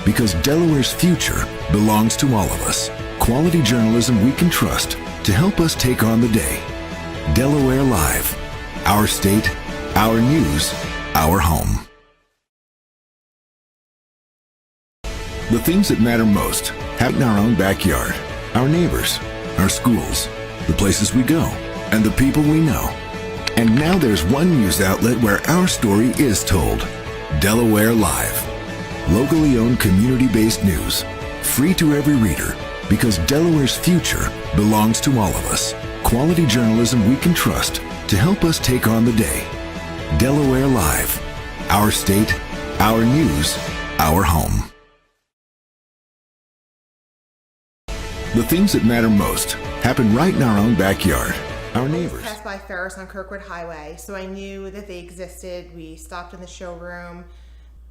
because Delaware's future belongs to all of us. Quality journalism we can trust to help us take on the day. Delaware Live. Our state, our news, our home. The things that matter most happen in our own backyard. Our neighbors, our schools, the places we go, and the people we know. And now there's one news outlet where our story is told. Delaware Live. Locally owned, community-based news. Free to every reader, because Delaware's future belongs to all of us. Quality journalism we can trust to help us take on the day. Delaware Live. Our state, our news, our home. The things that matter most happen right in our own backyard. Our neighbors. I passed by Ferris on Kirkwood Highway, so I knew that they existed. We stopped in the showroom.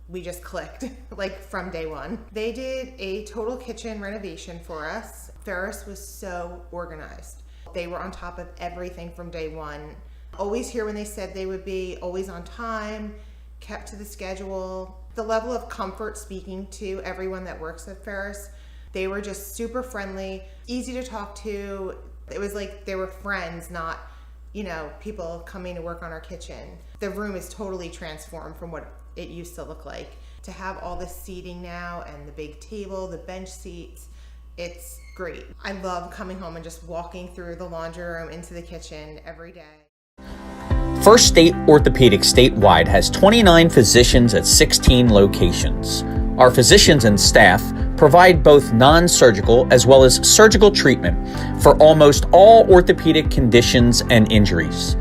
We just clicked, like from day one. They did a total kitchen renovation for us. Ferris was so organized. They were on top of everything from day one. Always here when they said they would be, always on time, kept to the schedule. The level of comfort speaking to everyone that works at Ferris, they were just super friendly, easy to talk to. It was like they were friends, not, people coming to work on our kitchen. The room is totally transformed from what it used to look like. To have all the seating now and the big table, the bench seats, it's great. I love coming home and just walking through the laundry room into the kitchen every day. First State Orthopedics statewide has 29 physicians at 16 locations. Our physicians and staff provide both non-surgical as well as surgical treatment for almost all orthopedic conditions and injuries.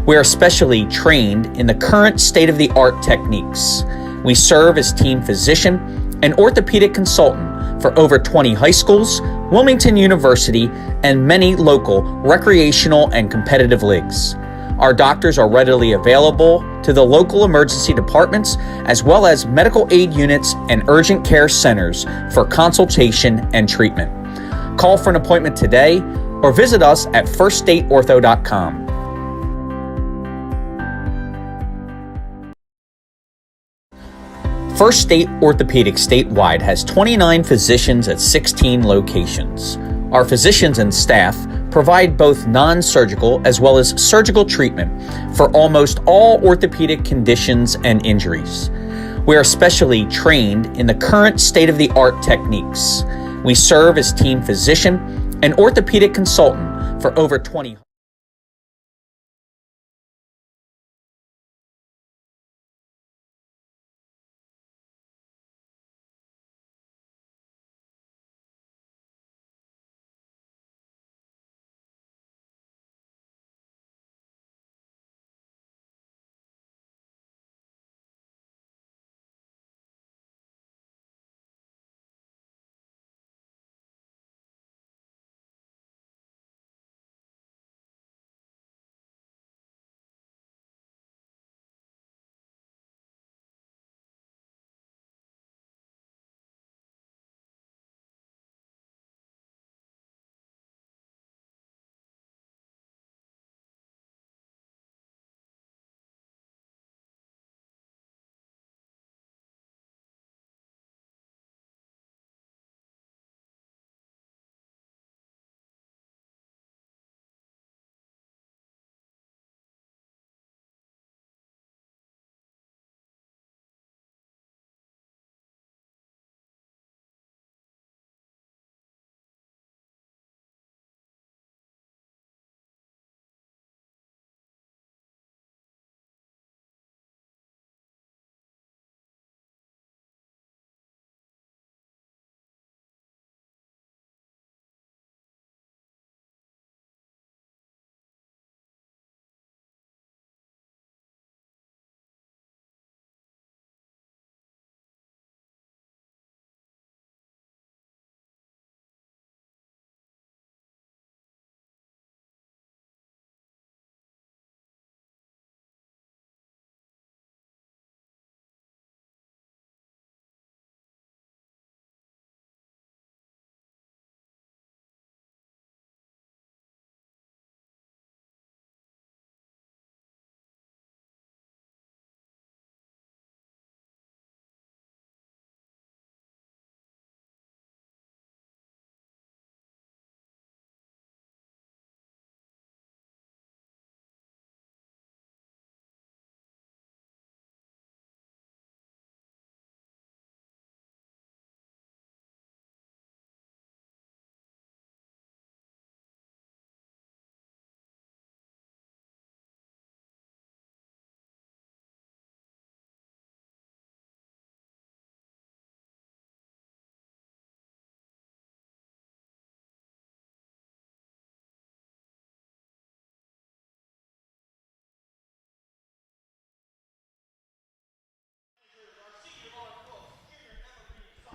We are specially trained in the current state-of-the-art techniques. We serve as team physician and orthopedic consultant for over 20 high schools, Wilmington University, and many local recreational and competitive leagues. Our doctors are readily available to the local emergency departments as well as medical aid units and urgent care centers for consultation and treatment. Call for an appointment today or visit us at firststateortho.com. First State Orthopedics statewide has 29 physicians at 16 locations. Our physicians and staff provide both non-surgical as well as surgical treatment for almost all orthopedic conditions and injuries. We are specially trained in the current state-of-the-art techniques. We serve as team physician and orthopedic consultant for over 20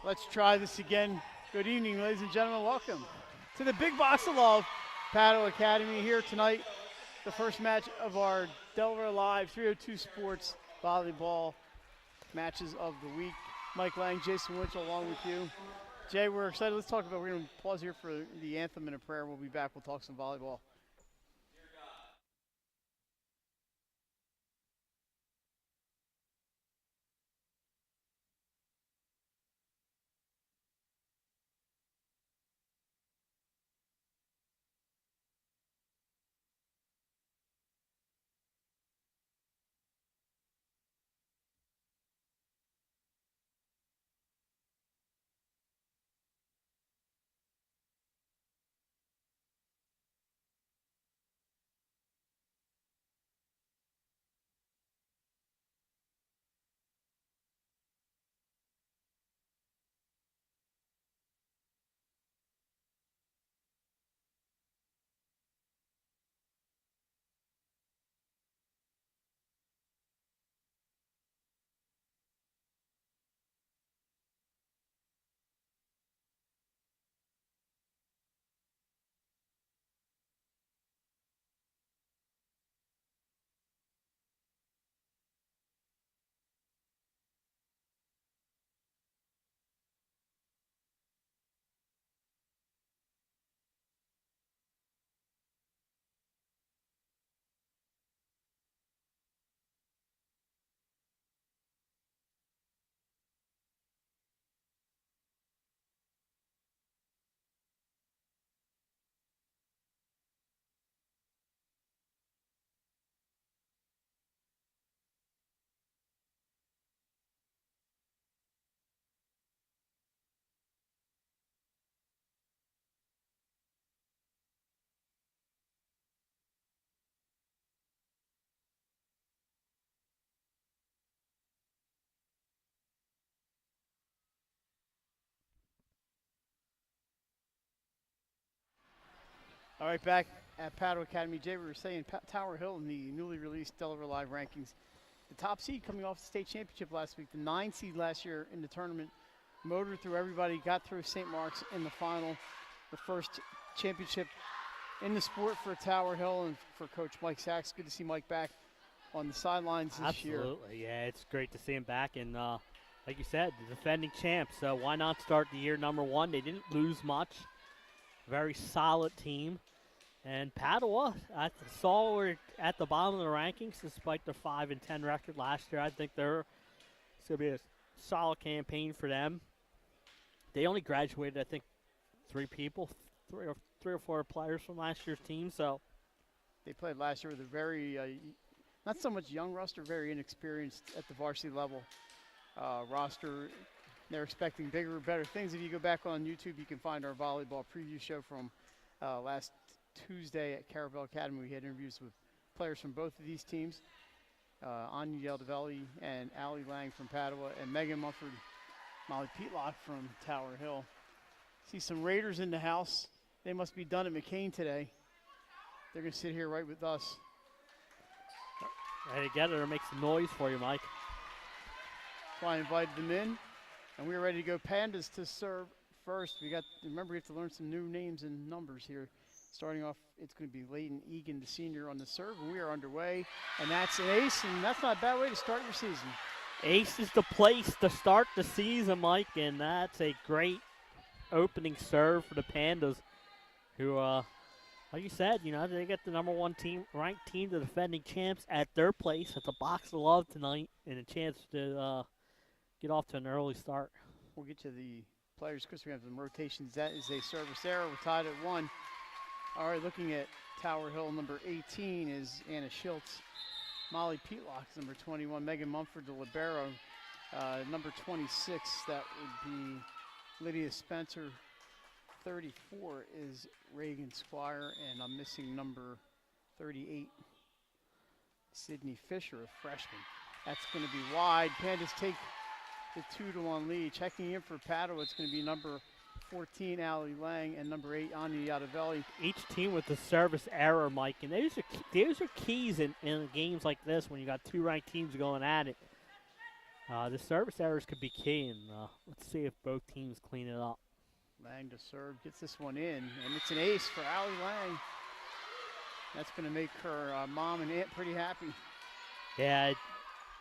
Let's try this again. Good evening, ladies and gentlemen. Welcome to the Big Box of Love Padua Academy here tonight. The first match of our Delaware Live 302 Sports Volleyball matches of the week. Mike Lang, Jason Winchell along with you. Jay, we're excited. Let's talk about, we're going to pause here for the anthem and a prayer. We'll be back. We'll talk some volleyball. All right, back at Padua Academy. Jay, we were saying Tower Hill in the newly released Delaware Live rankings. The top seed coming off the state championship last week, the 9 seed last year in the tournament, motored through everybody, got through St. Mark's in the final. The first championship in the sport for Tower Hill and for Coach Mike Sachs. Good to see Mike back on the sidelines this year. Absolutely, yeah, it's great to see him back. And like you said, the defending champs, so why not start the year #1? They didn't lose much. Very solid team. And Padua, I saw we're at the bottom of the rankings despite their 5-10 record last year. I think it's going to be a solid campaign for them. They only graduated, I think, 3 people, three or four players from last year's team. So they played last year with a very, not so much young roster, very inexperienced at the varsity level roster. They're expecting bigger, better things. If you go back on YouTube, you can find our volleyball preview show from last Tuesday at Carabel Academy. We had interviews with players from both of these teams, Anya Yaldavelli and Allie Lang from Padua, and Megan Mumford, Molly Peatlock from Tower Hill. See some Raiders in the house. They must be done at McCain today. They're going to sit here right with us. Ready to get it or make some noise for you, Mike. So I invited them in, and we're ready to go. Pandas to serve first. Remember, we have to learn some new names and numbers here. Starting off, it's going to be Leighton Egan, the senior, on the serve, and we are underway. And that's an ace, and that's not a bad way to start your season. Ace is the place to start the season, Mike, and that's a great opening serve for the Pandas, who, like you said, they get the #1 team, ranked team, the defending champs, at their place. It's a box of love tonight and a chance to get off to an early start. We'll get to the players because we have some rotations. That is a service error. We're tied at 1. All right, looking at Tower Hill, number 18 is Anna Schultz. Molly Peatlock is number 21. Megan Mumford, the libero. Number 26, that would be Lydia Spencer. 34 is Reagan Squire, and I'm missing number 38, Sydney Fisher, a freshman. That's going to be wide. Pandas take the 2-1 lead. Checking in for Padua, it's going to be number 14, Allie Lang, and number 8, Anya Yadavelli. Each team with the service error, Mike, and those are keys in games like this when you got 2 ranked teams going at it. The service errors could be key, and let's see if both teams clean it up. Lang to serve, gets this one in, and it's an ace for Allie Lang. That's going to make her mom and aunt pretty happy. Yeah,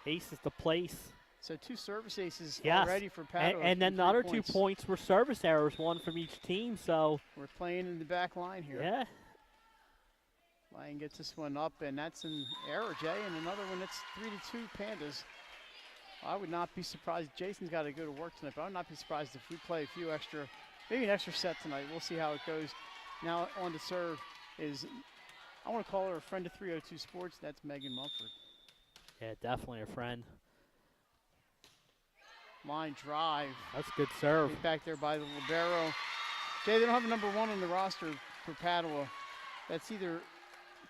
ace is the place. So 2 service aces Yes. already for Padua. And then the other 2 points were service errors, one from each team. So we're playing in the back line here. Yeah. Lang gets this one up, and that's an error, Jay, and another one that's 3-2 Pandas. I would not be surprised. Jason's got to go to work tonight, but I would not be surprised if we play a few extra, maybe an extra set tonight. We'll see how it goes. Now on to serve is, I want to call her a friend of 302 Sports. That's Megan Mumford. Yeah, definitely a friend. Line drive. That's good serve. Right back there by the libero. Jay, they don't have a number 1 on the roster for Padua. That's either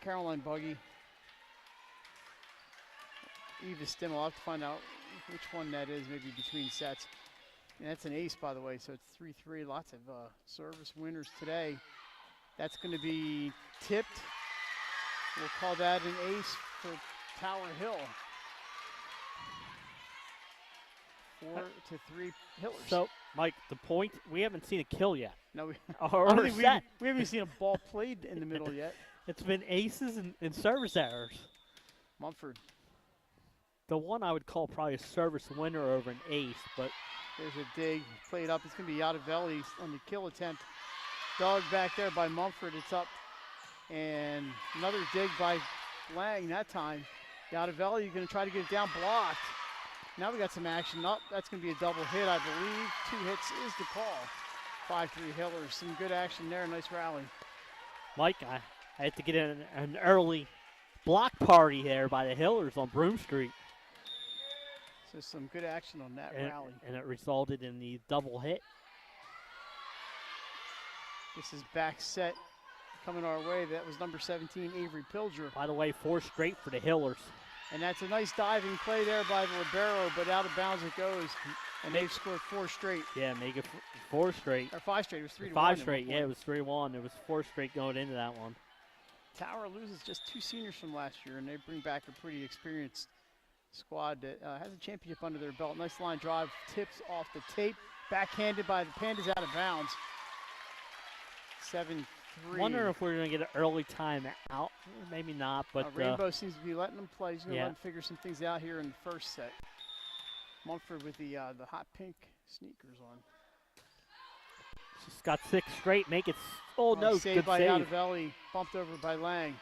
Caroline Buggy, Eva Stimmel. I'll have to find out which one that is, maybe between sets. And that's an ace, by the way, so it's 3-3. Lots of service winners today. That's going to be tipped. We'll call that an ace for Tower Hill. 4-3 Hillers. So, Mike, the point, we haven't seen a kill yet. No, we Set. we haven't seen a ball played in the middle yet. It's been aces and service errors. Mumford. The one I would call probably a service winner over an ace, but there's a dig, played up. It's going to be Yadavelli on the kill attempt. Dug back there by Mumford. It's up. And another dig by Lang that time. Yadavelli going to try to get it down, blocked. Now we got some action up. That's going to be a double hit, I believe. 2 hits is the call. 5-3 Hillers. Some good action there. Nice rally. Mike, I had to get an early block party there by the Hillers on Broome Street. So some good action on that rally. And it resulted in the double hit. This is back set coming our way. That was number 17, Avery Pilger. By the way, 4 straight for the Hillers. And that's a nice diving play there by the libero, but out of bounds it goes. And they've scored 4 straight. Yeah, make it 4 straight. Or 5 straight. It was 3-1. 5 straight, yeah, it was 3-1. It was 4 straight going into that one. Tower loses just 2 seniors from last year, and they bring back a pretty experienced squad that has a championship under their belt. Nice line drive, tips off the tape, backhanded by the Pandas out of bounds. 7-3. Wonder if we're going to get an early time out. Maybe not, but Rainbow seems to be letting them play. He's going to yeah. let them figure some things out here in the first set. Mumford with the hot pink sneakers on. She's got 6 straight. Make it. Oh no! Saved Good by save. Yadavelli, bumped over by Lang.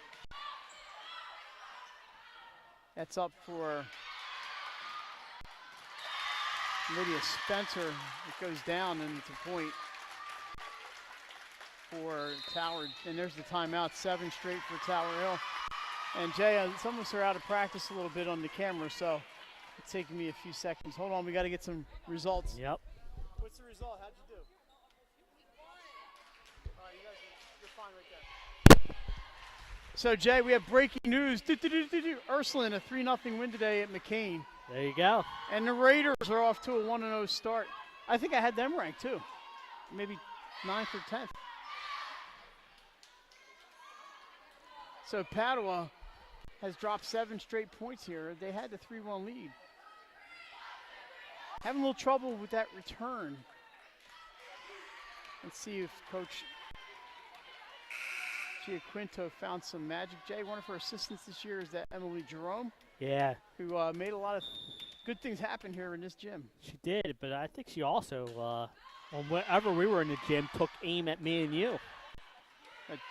That's up for Lydia Spencer. It goes down, and it's a point for Tower. And there's the timeout. 7 straight for Tower Hill. And Jay, some of us are out of practice a little bit on the camera, so it's taking me a few seconds. Hold on, we got to get some results. Yep. What's the result? How'd you do? All right, you're fine right there. So, Jay, we have breaking news. Ursuline, a 3-0 win today at McCain. There you go. And the Raiders are off to a 1-0 start. I think I had them ranked, too. Maybe 9th or 10th. So, Padua has dropped 7 straight points here. They had the 3-1 lead. Having a little trouble with that return. Let's see if Coach Giaquinto found some magic. Jay, one of her assistants this year is that Emily Jerome. Yeah. Who made a lot of good things happen here in this gym. She did, but I think she also, whenever we were in the gym, took aim at me and you.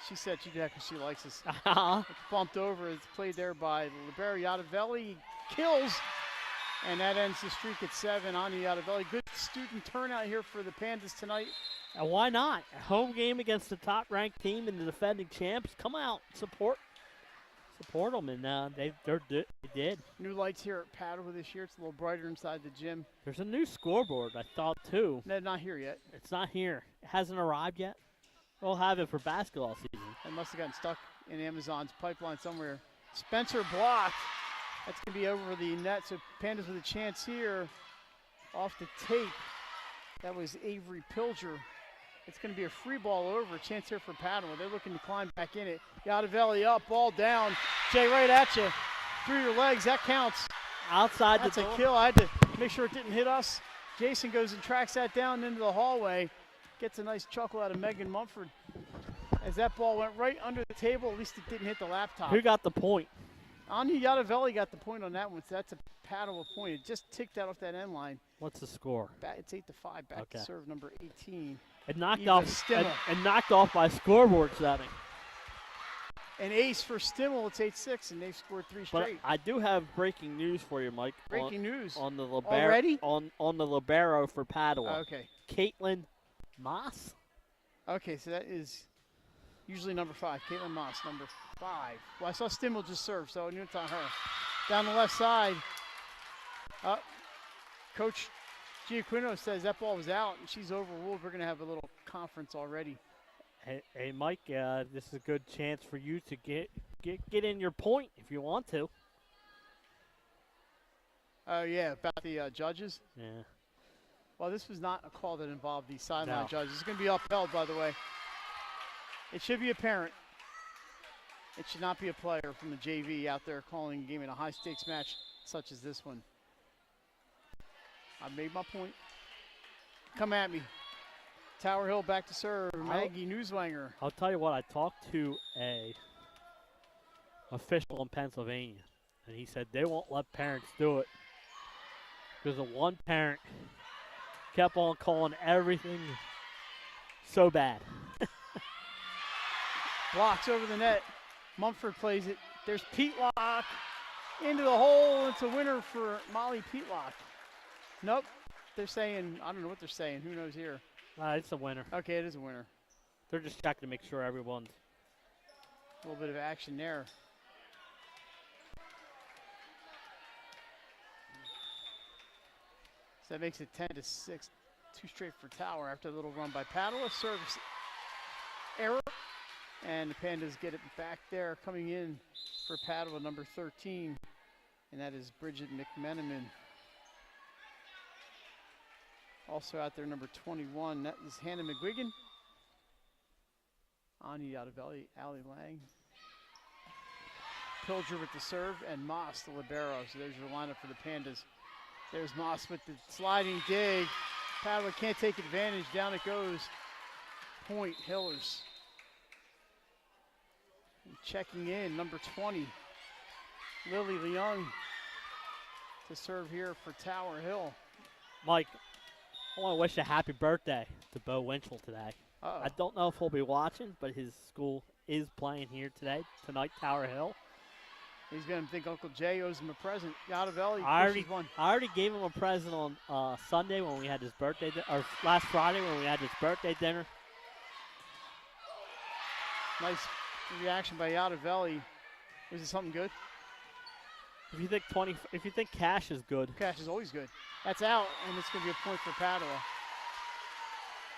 She said she did that because she likes us. It's bumped over. It's played there by libero Yadavelli. Kills. And that ends the streak at 7 on the Yadavelli. Good student turnout here for the Pandas tonight. And why not? A home game against the top-ranked team and the defending champs. Come out, support them, and they did. New lights here at Padua this year. It's a little brighter inside the gym. There's a new scoreboard, I thought, too. No, not here yet. It's not here. It hasn't arrived yet. We'll have it for basketball season. It must have gotten stuck in Amazon's pipeline somewhere. Spencer blocked. That's going to be over the net, so Pandas with a chance here. Off the tape, that was Avery Pilger. It's going to be a free ball over, a chance here for Padua. They're looking to climb back in it. Yadavelli up, ball down. Jay, right at you. Through your legs, that counts. outside That's the door. a kill. I had to make sure it didn't hit us. Jason goes and tracks that down into the hallway. Gets a nice chuckle out of Megan Mumford. As that ball went right under the table, at least it didn't hit the laptop. Who got the point? Anya Yadavelli got the point on that one, so that's a Padua point. It just ticked out off that end line. What's the score? It's 8-5. Back to serve number 18. It knocked Eva off. Stimmel. And knocked off by scoreboard setting. An ace for Stimmel. It's 8-6, and they've scored 3 But straight. I do have breaking news for you, Mike. Breaking news. On the libero. Already? On the libero for Padua. Okay. Caitlin Moss. Okay, so that is usually number 5. Caitlin Moss, number 5. Well, I saw Stimmel just serve, so I knew it's on her. Down the left side, Coach Giaquino says that ball was out, and she's overruled. We're going to have a little conference already. Hey, Mike, this is a good chance for you to get in your point if you want to. Oh, yeah, about the judges? Yeah. Well, this was not a call that involved the sideline No. judges. It's going to be upheld, by the way. It should be a parent. It should not be a player from the JV out there calling a game in a high-stakes match such as this one. I made my point. Come at me. Tower Hill back to serve. Maggie Newswanger. I'll tell you what, I talked to a official in Pennsylvania, and he said they won't let parents do it because the one parent kept on calling everything so bad. Blocks over the net. Mumford plays it. There's Peatlock into the hole. It's a winner for Molly Peatlock. Nope. They're saying, I don't know what they're saying. Who knows here? It's a winner. Okay, it is a winner. They're just checking to make sure everyone's. A little bit of action there. So that makes it 10-6. 2 straight for Tower after a little run by Padua. Service error. And the Pandas get it back there. Coming in for Padua, number 13. And that is Bridget McMenamin. Also out there, number 21. That is Hannah McGuigan. Ani Yadavelli, Allie Lang. Pilger with the serve, and Moss, the libero. So there's your lineup for the Pandas. There's Moss with the sliding dig. Padua can't take advantage. Down it goes. Point, Hillers. And checking in, number 20. Lily Leung to serve here for Tower Hill. Mike, I want to wish a happy birthday to Bo Winchell today. I don't know if he'll be watching, but his school is playing here tonight, Tower Hill. He's going to think Uncle Jay owes him a present. Yadavelli I pushes one. already gave him a present on Sunday when we had his birthday, or last Friday when we had his birthday dinner. Nice reaction by Yadavelli. Was it something good? If you think cash is good, Cash is always good. That's out, and it's going to be a point for Padua.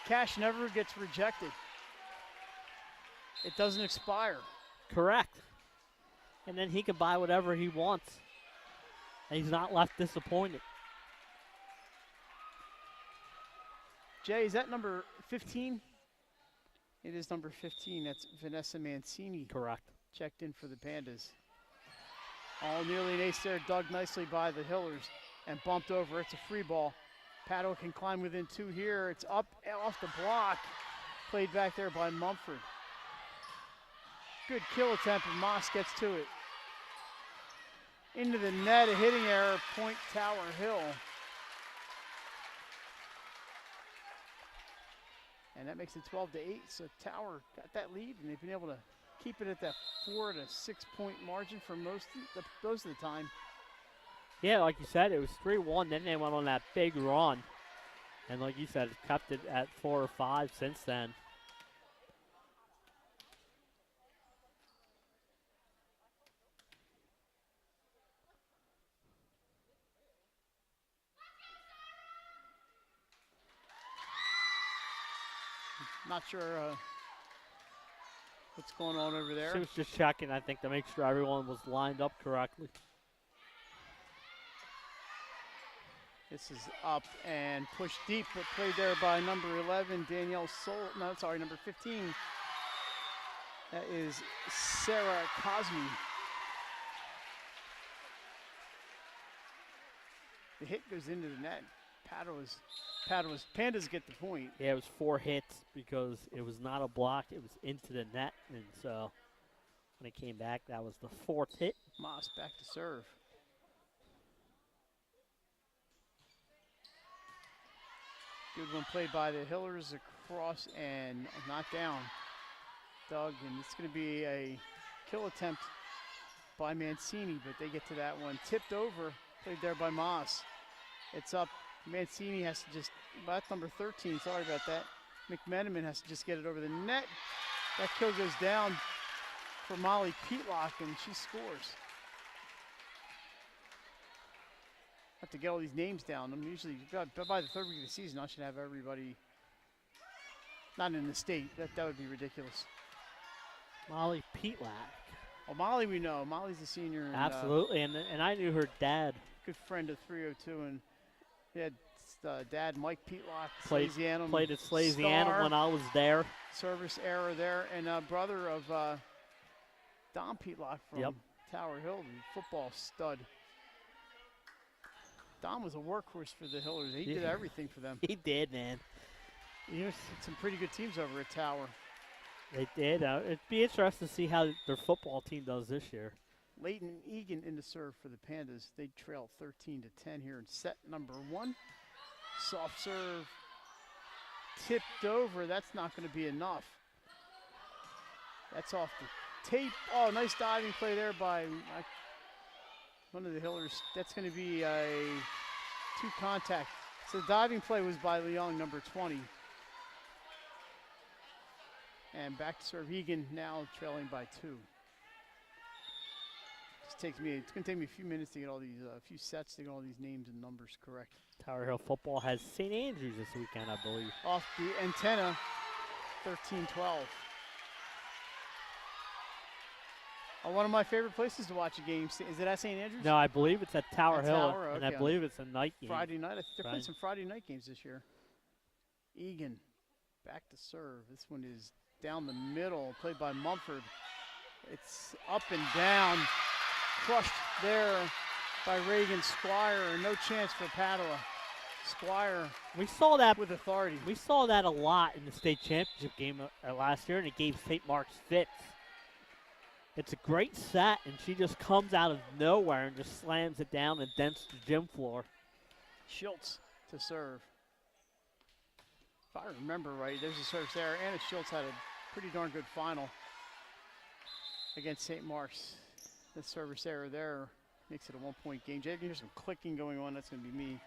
Cash never gets rejected. It doesn't expire. correct. And then he can buy whatever he wants. And he's not left disappointed. Jay, is that number 15? It is number 15. That's Vanessa Mancini. Correct. Checked in for the Pandas. All nearly an ace there, dug nicely by the Hillers and bumped over. It's a free ball. Padua can climb within 2 here. It's up off the block. Played back there by Mumford. Good kill attempt, and Moss gets to it. Into the net, a hitting error, point Tower Hill. And that makes it 12-8, so Tower got that lead, and they've been able to keep it at that 4 to 6 point margin for most of the time. Yeah, like you said, it was 3-1. Then they went on that big run. And like you said, kept it at 4 or 5 since then. Not sure what's going on over there. She was just checking, I think, to make sure everyone was lined up correctly. This is up and pushed deep, but played there by number 11, Danielle number 15. That is Sarah Cosme. the hit goes into the net. Pandas get the point. Yeah, it was 4 hits because it was not a block. It was into the net. And so when it came back, that was the 4th hit. Moss back to serve. Good one played by the Hillers across and knocked down. Doug, and it's going to be a kill attempt by Mancini, but they get to that one. Tipped over, played there by Moss. It's up. Mancini has to just, that's number 13, sorry about that. McMenamin has to just get it over the net. That kill goes down for Molly Peatlock, and she scores. Have to get all these names down. I'm usually, by the 3rd week of the season, I should have everybody, not in the state. That would be ridiculous. Molly Peatlack. Well, Molly we know. Molly's a senior. And, Absolutely, and I knew her dad. Good friend of 302, and he had dad Mike Peatlock, Played at Slasianum when I was there. Service error there, and brother of Don Peatlock from Tower Hill, the football stud. Don was a workhorse for the Hillers. He did everything for them. He did, man. He was some pretty good teams over at Tower. They did. It'd be interesting to see how their football team does this year. Leighton Egan in the serve for the Pandas. They trail 13-10 here in set number 1. Soft serve, tipped over. That's not going to be enough. That's off the tape. Oh, nice diving play there by one of the Hillers. That's going to be a 2 contact. So the diving play was by Leung, number 20. And back to serve Egan, now trailing by 2. It's going to take me a few minutes to get all these, a few sets to get all these names and numbers correct. Tower Hill football has St. Andrews this weekend, I believe. Off the antenna, 13-12. One of my favorite places to watch a game. Is it at St. Andrews? No, I believe it's at Tower At Hill, Tower, and I okay. believe it's a night game. Friday night. They're playing some Friday night games this year. Egan, back to serve. This one is down the middle, played by Mumford. It's up and down. Crushed there by Reagan Squire, and no chance for Padua. Squire We saw that with authority. We saw that a lot in the state championship game last year, and it gave St. Mark's fits. It's a great set, and she just comes out of nowhere and just slams it down and dents the gym floor. Schultz to serve. If I remember right, there's a serve there. Anna Schultz had a pretty darn good final against St. Mark's. The service error there makes it a 1-point game. Jay, you can hear some clicking going on. That's going to be me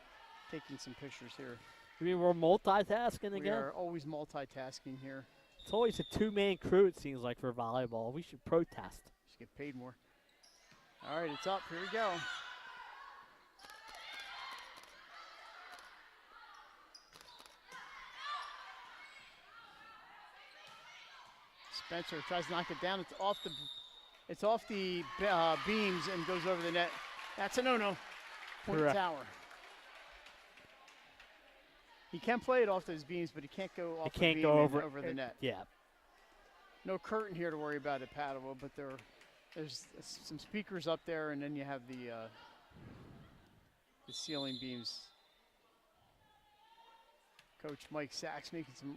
taking some pictures here. You mean we're multitasking again? We are always multitasking here. It's always a 2-man crew, it seems like, for volleyball. We should protest. Should get paid more. All right, it's up. Here we go. Spencer tries to knock it down. It's off the beams and goes over the net. That's a no-no. Point Correct. Tower. He can play it off those beams, but he can't go off the beam and over the net. Yeah. No curtain here to worry about at Padua, but there's some speakers up there, and then you have the ceiling beams. Coach Mike Sachs making some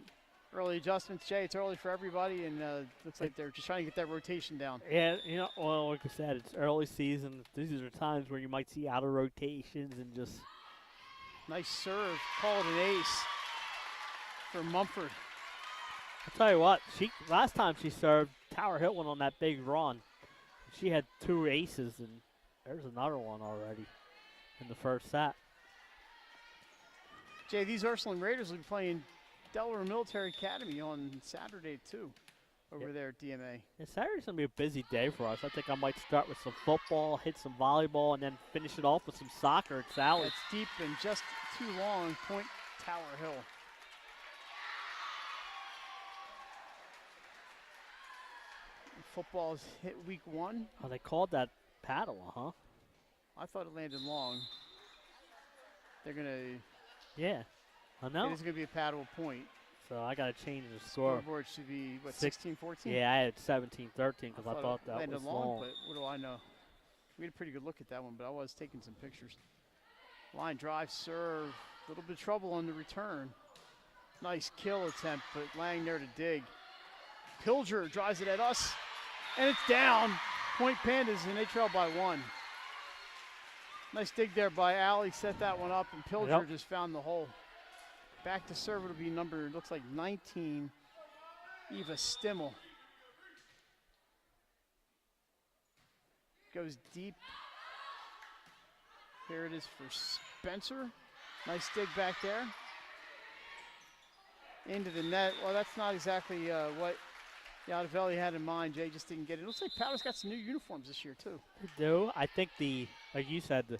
early adjustments. Jay, it's early for everybody, and looks like they're just trying to get that rotation down. Yeah, well, like I said, it's early season. These are times where you might see out of rotations and just. Nice serve, called an ace for Mumford. I'll tell you what, last time she served, Tower Hill went on that big run. She had 2 aces, and there's another one already in the first set. Jay, these Ursuline Raiders will be playing Delaware Military Academy on Saturday, too, over there at DMA. Yeah, Saturday's going to be a busy day for us. I think I might start with some football, hit some volleyball, and then finish it off with some soccer at Sally's. It's deep and just too long. Point Tower Hill. Football's hit week 1. Oh, they called that Padua, huh? I thought it landed long. They're going to. Yeah, I know. It is going to be a Padua point. So I got to change the score. Scoreboard should be, what, 16-14? Yeah, I had 17-13 because I thought that landed was long. long. But what do I know? We had a pretty good look at that one, but I was taking some pictures. Line drive, serve. A little bit of trouble on the return. Nice kill attempt, but Lang there to dig. Pilger drives it at us, and it's down. Point Pandas, and they trail by 1. Nice dig there by Allie, set that one up, and Pilger just found the hole. Back to serve, it'll be number, looks like 19, Eva Stimmel. Goes deep. Here it is for Spencer. Nice dig back there. Into the net. Well, that's not exactly what Yadavelli had in mind. Jay just didn't get it. It looks like Powder's got some new uniforms this year, too. They do. I think like you said,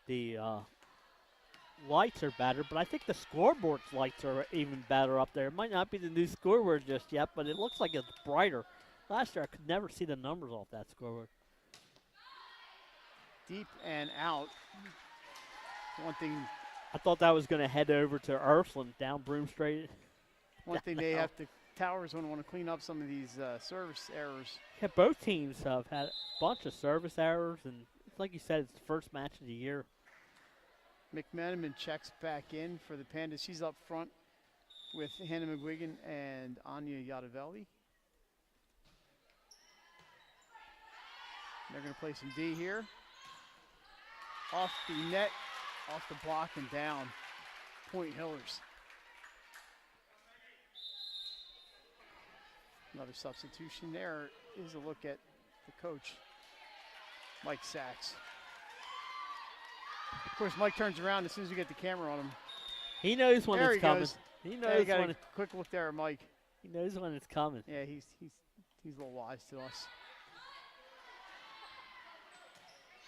the lights are better, but I think the scoreboard's lights are even better up there. It might not be the new scoreboard just yet, but it looks like it's brighter. Last year, I could never see the numbers off that scoreboard. Deep and out. One thing. I thought that was going to head over to Ursuline down Broom Street. One thing they have to, Towers want to clean up some of these service errors. Yeah, both teams have had a bunch of service errors, and like you said, it's the first match of the year. McMenamin checks back in for the Pandas. She's up front with Hannah McGuigan and Anya Yadavelli. They're going to play some D here. Off the net, off the block and down. Point Hillers. Another substitution there is a look at the coach, Mike Sachs. Of course, Mike turns around as soon as we get the camera on him. He knows when it's coming. Goes. He knows got when a quick look there at Mike. He knows when it's coming. Yeah, he's a little wise to us.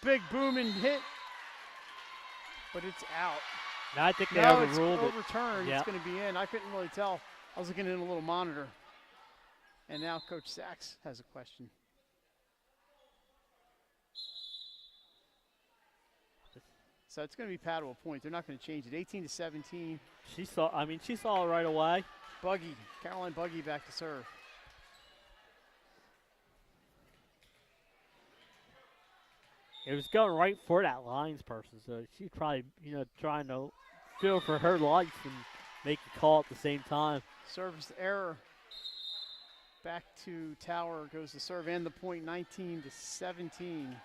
Big booming hit, but it's out. Now I think they No, overruled it's overturned. Yeah. It's going to be in. I couldn't really tell. I was looking in a little monitor. And now Coach Sachs has a question. So it's going to be Padua point. They're not going to change it. 18-17. She saw it right away. Buggy, Caroline Buggy back to serve. It was going right for that lines person, so she's probably, trying to feel for her life and make a call at the same time. Service error. Back to Tower goes the serve and the point, 19-17.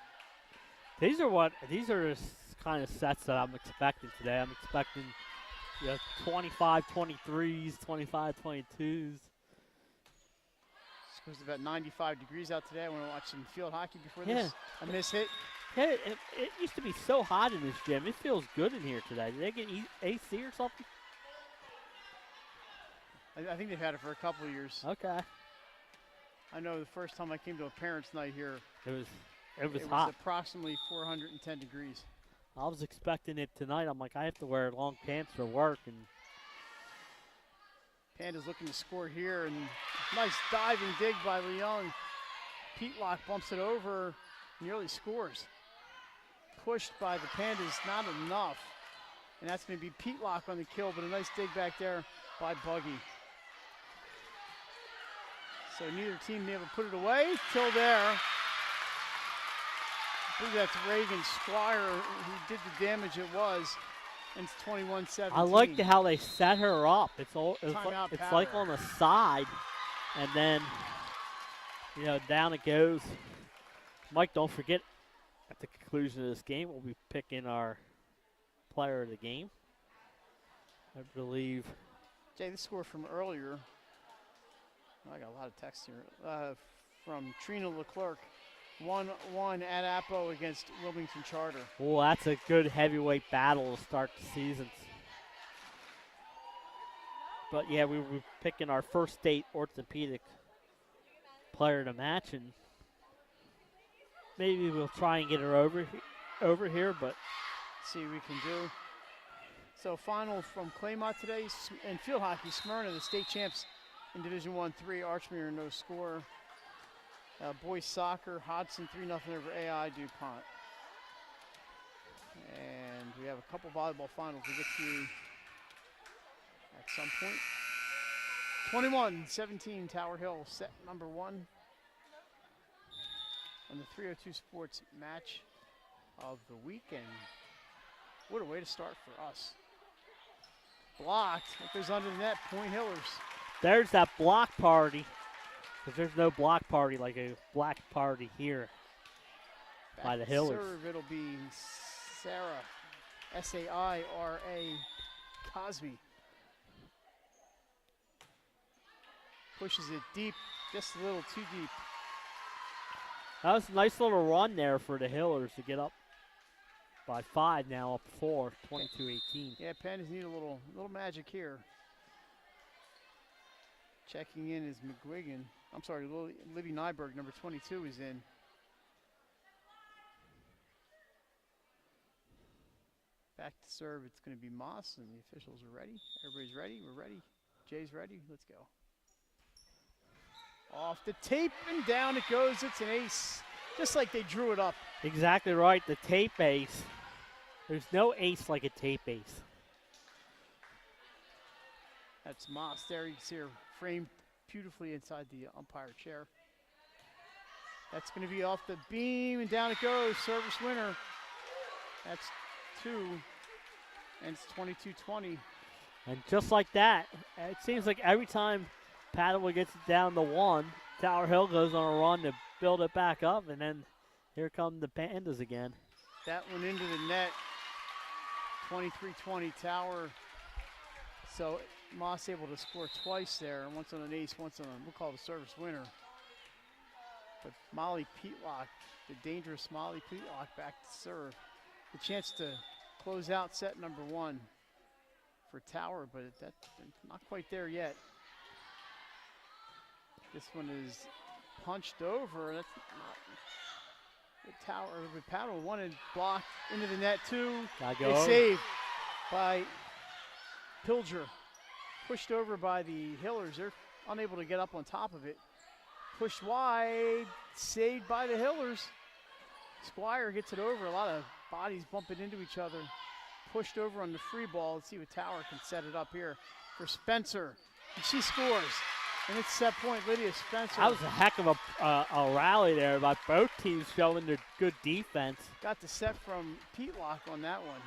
These are the kind of sets that I'm expecting today. I'm expecting 25-23s, 25-22s. It's supposed to be about 95 degrees out today. I want to watch some field hockey before this. A miss hit. Yeah, it used to be so hot in this gym. It feels good in here today. Did they get AC or something? I think they've had it for a couple of years. Okay. I know the first time I came to a parents' night here, It was it was hot. approximately 410 degrees. I was expecting it tonight. I'm like, I have to wear long pants for work, and Pandas looking to score here, and nice diving dig by Leung. Peatlock bumps it over, nearly scores. Pushed by the Pandas, not enough. And that's going to be Peatlock on the kill, but a nice dig back there by Buggy. So neither team able to put it away till there. I believe that's Reagan Squire who did the damage it was. And it's 21-17. I like how they set her up. It's Timeout like Power. on the side, and then down it goes. Mike, don't forget, at the conclusion of this game, we'll be picking our player of the game. I believe. Jay, this score from earlier. I got a lot of text here. From Trina Leclerc. 1-1 at Apo against Wilmington Charter. Well, that's a good heavyweight battle to start the season. But yeah, we were picking our first state orthopedic player to match, and maybe we'll try and get her over here, but See what we can do. So final from Claymont today, in field hockey, Smyrna, the state champs in Division 1-3, Archmere, no score. Boys soccer, Hodson 3-0 over AI DuPont. And we have a couple volleyball finals to get to at some point. 21-17 Tower Hill, set number 1 on the 302 Sports match of the weekend. What a way to start for us. Blocked. It goes under the net. Point Hillers. There's that block party. Because there's no block party like a black party here by the Hillers. Serve, it'll be Sarah, S-A-I-R-A, Cosme. Pushes it deep, just a little too deep. That was a nice little run there for the Hillers to get up by 5 now, up 4, 22-18. Yeah, Pandas need a little magic here. Checking in is McGuigan. I'm sorry, Libby Nyberg, number 22, is in. Back to serve, it's going to be Moss, and the officials are ready. Everybody's ready. We're ready. Jay's ready. Let's go. Off the tape and down it goes. It's an ace, just like they drew it up. Exactly right, the tape ace. There's no ace like a tape ace. That's Moss there. You can see her framed beautifully inside the umpire chair. That's going to be off the beam and down it goes. Service winner. That's 2, and it's 22-20. And just like that, it seems like every time Padua gets it down to 1, Tower Hill goes on a run to build it back up, and then here come the Pandas again. That one into the net. 23-20 Tower. So Moss able to score twice there, once on an ace, once on we'll call it a service winner. But Molly Peatlock, the dangerous Molly Peatlock, back to serve. The chance to close out set number 1 for Tower, but that's not quite there yet. This one is punched over. That's not the Tower. The Padua wanted blocked into the net too. It's saved by Pilger. Pushed over by the Hillers. They're unable to get up on top of it. Pushed wide, saved by the Hillers. Squire gets it over. A lot of bodies bumping into each other. Pushed over on the free ball. Let's see what Tower can set it up here for Spencer. And she scores. And it's set point, Lydia Spencer. That was a heck of a rally there by both teams showing their good defense. Got the set from Peatlock on that one.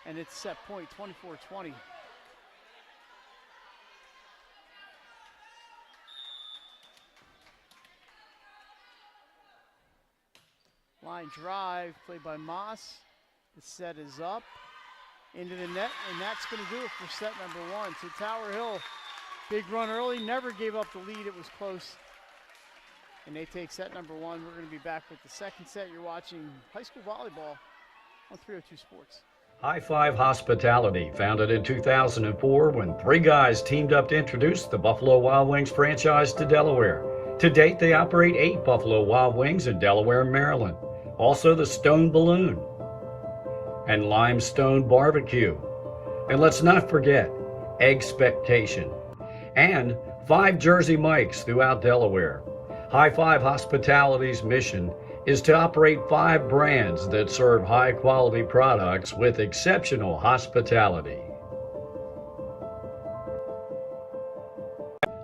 And it's set point, 24-20. Line drive, played by Moss. The set is up, into the net, and that's going to do it for set number 1. So Tower Hill, big run early, never gave up the lead. It was close. And they take set number 1. We're going to be back with the second set. You're watching high school volleyball on 302 Sports. High Five Hospitality, founded in 2004 when 3 guys teamed up to introduce the Buffalo Wild Wings franchise to Delaware. To date, they operate 8 Buffalo Wild Wings in Delaware and Maryland. Also the Stone Balloon and Limestone Barbecue. And let's not forget Expectation and 5 Jersey Mikes throughout Delaware. High Five Hospitality's mission is to operate 5 brands that serve high quality products with exceptional hospitality.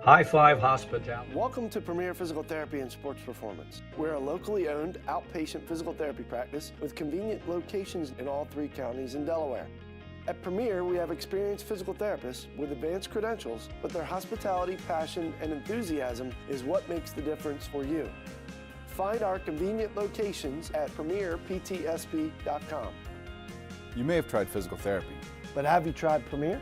High Five Hospitality. Welcome to Premier Physical Therapy and Sports Performance. We're a locally owned outpatient physical therapy practice with convenient locations in all 3 counties in Delaware. At Premier, we have experienced physical therapists with advanced credentials, but their hospitality, passion, and enthusiasm is what makes the difference for you. Find our convenient locations at premierptsp.com. You may have tried physical therapy, But have you tried Premier?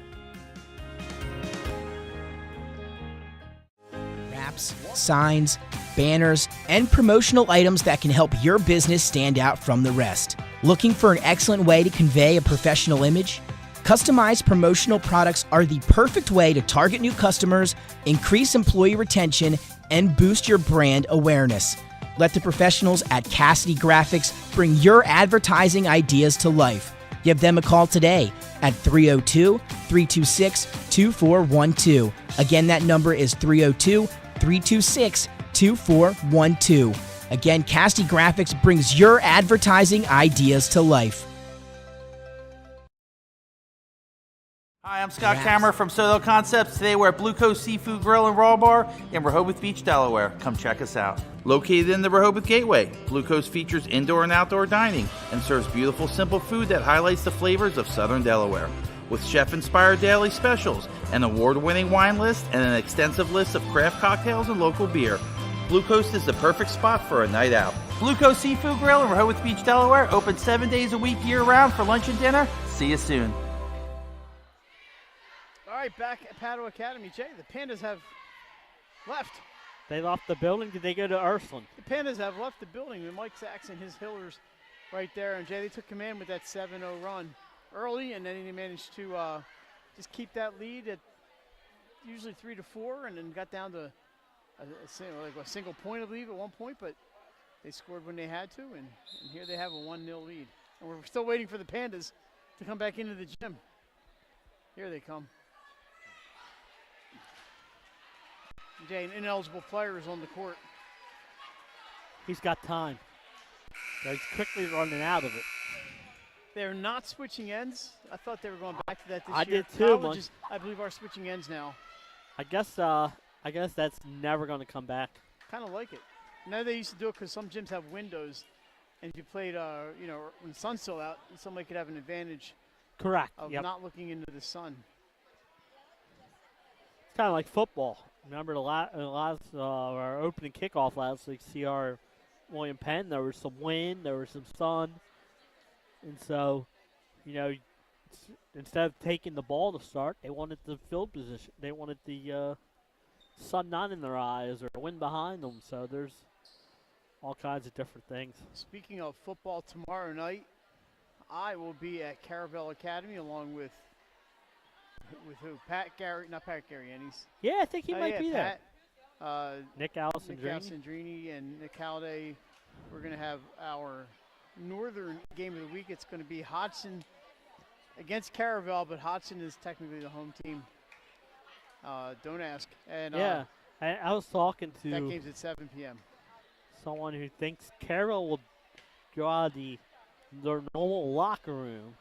Wraps, signs, banners, and promotional items that can help your business stand out from the rest. Looking for an excellent way to convey a professional image? Customized promotional products are the perfect way to target new customers, increase employee retention, and boost your brand awareness. Let the professionals at Cassidy Graphics bring your advertising ideas to life. Give them a call today at 302-326-2412. Again, that number is 302-326-2412. Again, Cassidy Graphics brings your advertising ideas to life. Hi, I'm Scott Kammerer from Soto Concepts. Today we're at Blue Coast Seafood Grill and Raw Bar in Rehoboth Beach, Delaware. Come check us out. Located in the Rehoboth Gateway, Blue Coast features indoor and outdoor dining and serves beautiful, simple food that highlights the flavors of Southern Delaware. With chef-inspired daily specials, an award-winning wine list, and an extensive list of craft cocktails and local beer, Blue Coast is the perfect spot for a night out. Blue Coast Seafood Grill in Rehoboth Beach, Delaware, open 7 days a week year-round for lunch and dinner. See you soon. All right, back at Padua Academy. Jay, the Pandas have left. They left the building. Did they go to Ursuline? The Pandas have left the building with Mike Saxon, his Hillers right there. And Jay, they took command with that 7-0 run early, and then they managed to just keep that lead at usually 3-4, and then got down to a single point, I believe, at one point. But they scored when they had to, and here they have a 1-0 lead. And we're still waiting for the Pandas to come back into the gym. Here they come. Jay, an ineligible player is on the court. He's got time. He's quickly running out of it. They're not switching ends. I thought they were going back to that this I year. did too. Colleges, I believe, are switching ends now. I guess that's never going to come back. Kind of like it. Now they used to do it because some gyms have windows, and if you played, when the sun's still out, somebody could have an advantage. Correct. Of not looking into the sun. It's kind of like football. Remember our opening kickoff last week, CR William Penn, there was some wind, there was some sun. And so, instead of taking the ball to start, they wanted the field position. They wanted the sun not in their eyes or the wind behind them. So there's all kinds of different things. Speaking of football, tomorrow night, I will be at Caravel Academy along with who? Not Pat Garriennes. Yeah, I think he might be Pat, there. Nick Alessandrini and Nick Halliday. We're going to have our northern game of the week. It's going to be Hodgson against Caravel, but Hodgson is technically the home team. Don't ask. And I was talking to that game's at 7 p.m. someone who thinks Caravel will go out of their normal locker room,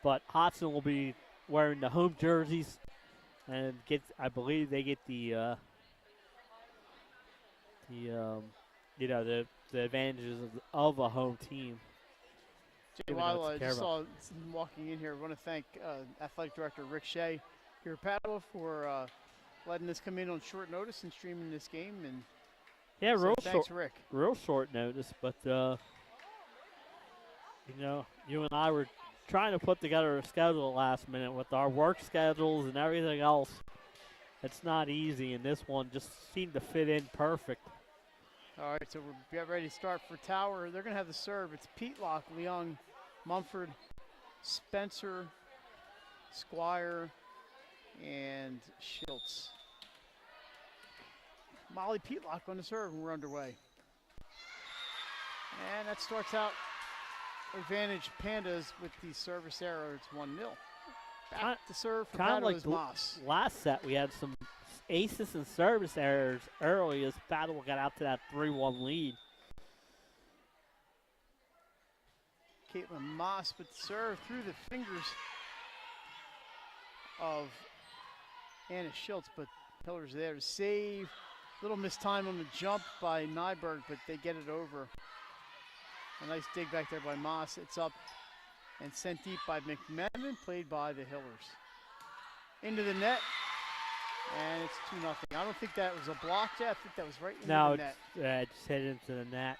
but Hodgson will be wearing the home jerseys and I believe they get the advantages of a home team. Jay, while I just saw walking in here, I want to thank Athletic Director Rick Shea here at Padua for letting us come in on short notice and streaming this game. And yeah, thanks, Rick. Real short notice, but you and I were trying to put together a schedule at last minute with our work schedules and everything else. It's not easy, and this one just seemed to fit in perfect. All right, so we're getting ready to start for Tower. They're going to have the serve. It's Peatlock, Leung, Mumford, Spencer, Squire, and Schultz. Molly Peatlock on the serve, and we're underway. And that starts out advantage Pandas with the service error. It's 1-0. Back to serve for Padua's Moss. Last set, we had some aces and service errors early as Padua got out to that 3-1 lead. Caitlin Moss with the serve through the fingers of Anna Schultz, but Hiller's there to save. Little mistime on the jump by Nyberg, but they get it over. A nice dig back there by Moss. It's up and sent deep by McMenamin, played by the Hillers. Into the net, and it's 2-0. I don't think that was a block, Jeff. I think that was right into the net. No, it just hit into the net.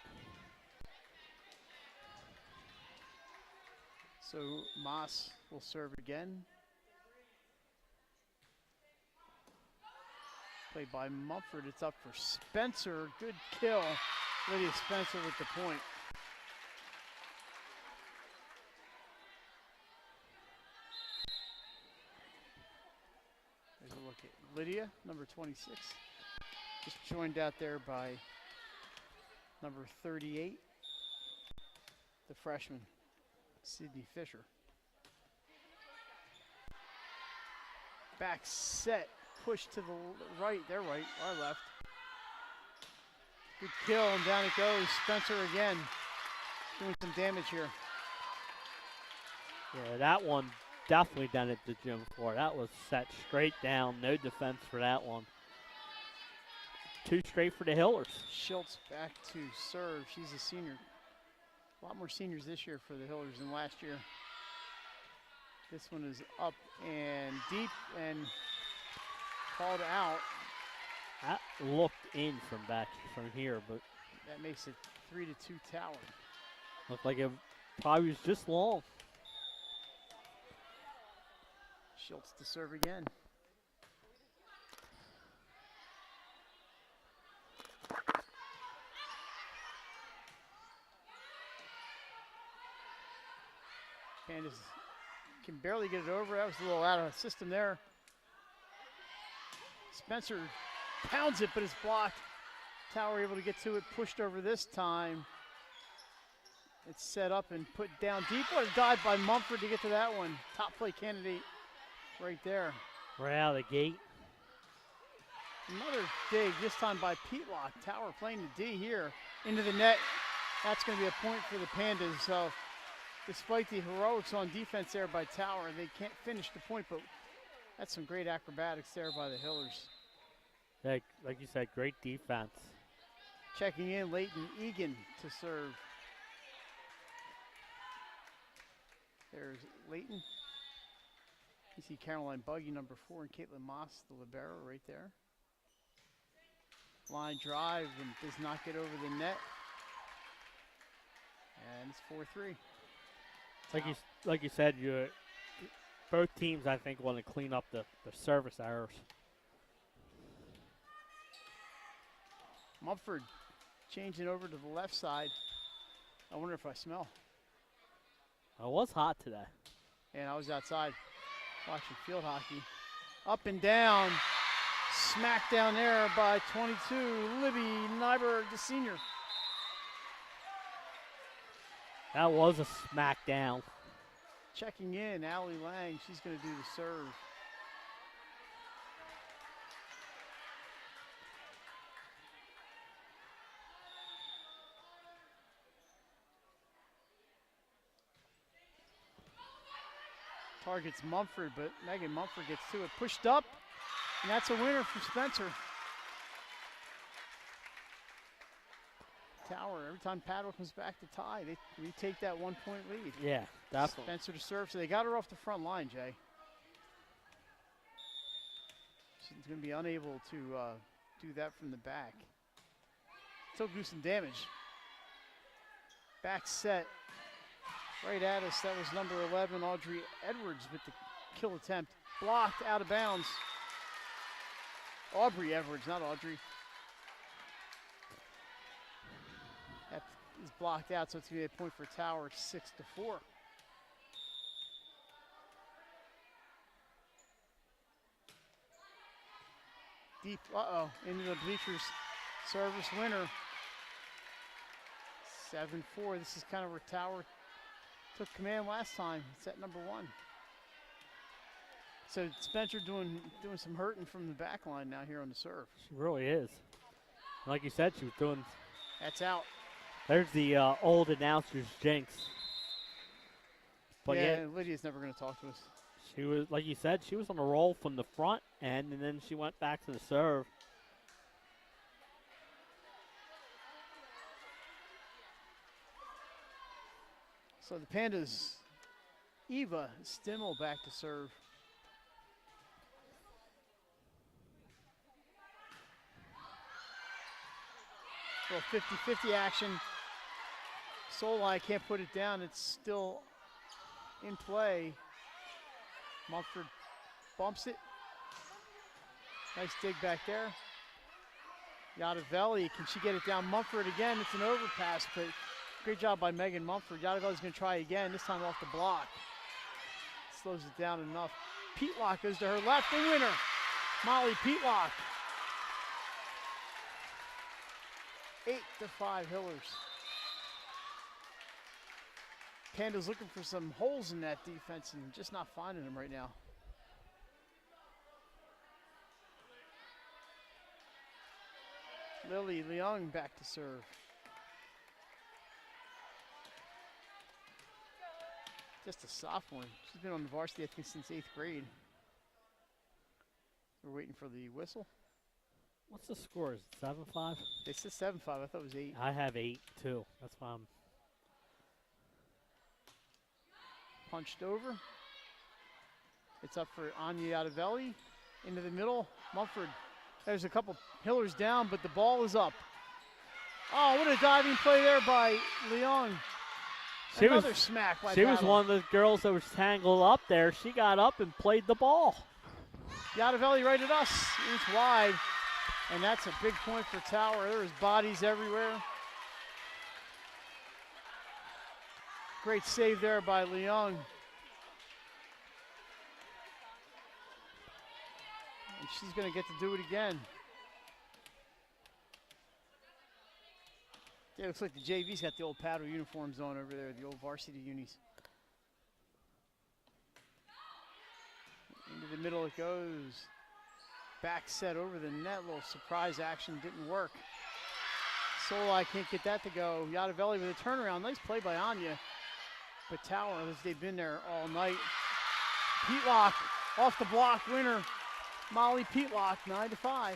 So Moss will serve again. Played by Mumford. It's up for Spencer. Good kill. Lydia Spencer with the point. There's a look at Lydia, number 26. Just joined out there by number 38, the freshman, Sydney Fisher. Back set, push to the right, their right, our left. Good kill, and down it goes. Spencer again, doing some damage here. Yeah, that one definitely done it the gym floor. That was set straight down. No defense for that one. 2 straight for the Hillers. Schultz back to serve. She's a senior. A lot more seniors this year for the Hillers than last year. This one is up and deep and called out. That looked in from here, but That makes it 3-2 Tower. looked like it probably was just long. Schultz to serve again. Candace can barely get it over. That was a little out of system there. Spencer pounds it, but it's blocked. Tower able to get to it, pushed over this time. It's set up and put down deep. What a dive by Mumford to get to that one. Top play candidate right there. Right out of the gate. Another dig, this time by Peatlock. Tower playing the D here into the net. That's going to be a point for the Pandas. So despite the heroics on defense there by Tower, they can't finish the point, but that's some great acrobatics there by the Hillers. Like you said, great defense. Checking in, Leighton Egan to serve. There's Leighton. You see Caroline Buggy, number 4, and Caitlin Moss, the libero, right there. Line drive and does not get over the net. And it's 4-3. Like you said, both teams, I think, want to clean up the service errors. Mumford changing over to the left side. I wonder if I smell. It was hot today. And I was outside watching field hockey. Up and down. Smacked down there by 22, Libby Nyberg, the senior. That was a smackdown. Checking in, Allie Lang. She's going to do the serve. Targets Mumford, but Megan Mumford gets to it. Pushed up, and that's a winner for Spencer. Tower, every time Padua comes back to tie, they retake that 1-point lead. Yeah, definitely. Spencer to serve, so they got her off the front line, Jay. She's going to be unable to do that from the back. Still do some damage. Back set. Right at us, that was number 11, Audrey Edwards with the kill attempt. Blocked out of bounds. Aubrey Edwards, not Audrey. That is blocked out, so it's going to be a point for Tower, 6-4. Deep, into the bleachers. Service winner. 7-4. This is kind of where Tower took command last time. Set number 1. So Spencer doing some hurting from the back line now here on the serve. She really is. Like you said, she was doing. That's out. There's the old announcer's jinx. But yeah, Lydia's never going to talk to us. She was, like you said, she was on a roll from the front end, and then she went back to the serve. So the Pandas, Eva Stimmel back to serve. Little 50-50 action. Solai can't put it down. It's still in play. Mumford bumps it. Nice dig back there. Yadavelli, can she get it down? Mumford again, it's an overpass, but great job by Megan Mumford. Yadavelli's gonna try again, this time off the block. Slows it down enough. Peatlock goes to her left, the winner, Molly Peatlock. 8-5 Hillers. Panda's looking for some holes in that defense and just not finding them right now. Lily Leung back to serve. just a sophomore. She's been on the varsity, I think, since 8th grade. We're waiting for the whistle. What's the score? Is it 7-5? They said 7-5. I thought it was 8. I have 8 too. That's why I'm. Punched over. It's up for Anya Yadavelli. Into the middle. Mumford. There's a couple Hillers down, but the ball is up. Oh, what a diving play there by Leon. Another smack by She was Padua. one of the girls that was tangled up there. She got up and played the ball. Yadavelli right at us. It's wide. And that's a big point for Tower. There was bodies everywhere. Great save there by Leung. And she's going to get to do it again. Yeah, it looks like the JV's got the old Padua uniforms on over there, the old varsity unis. Into the middle it goes. Back set over the net, little surprise action, didn't work. Solai can't get that to go. Yadavelli with a turnaround, nice play by Anya. But Tower, as they've been there all night. Peatlock off the block, winner. Molly Peatlock, 9-5.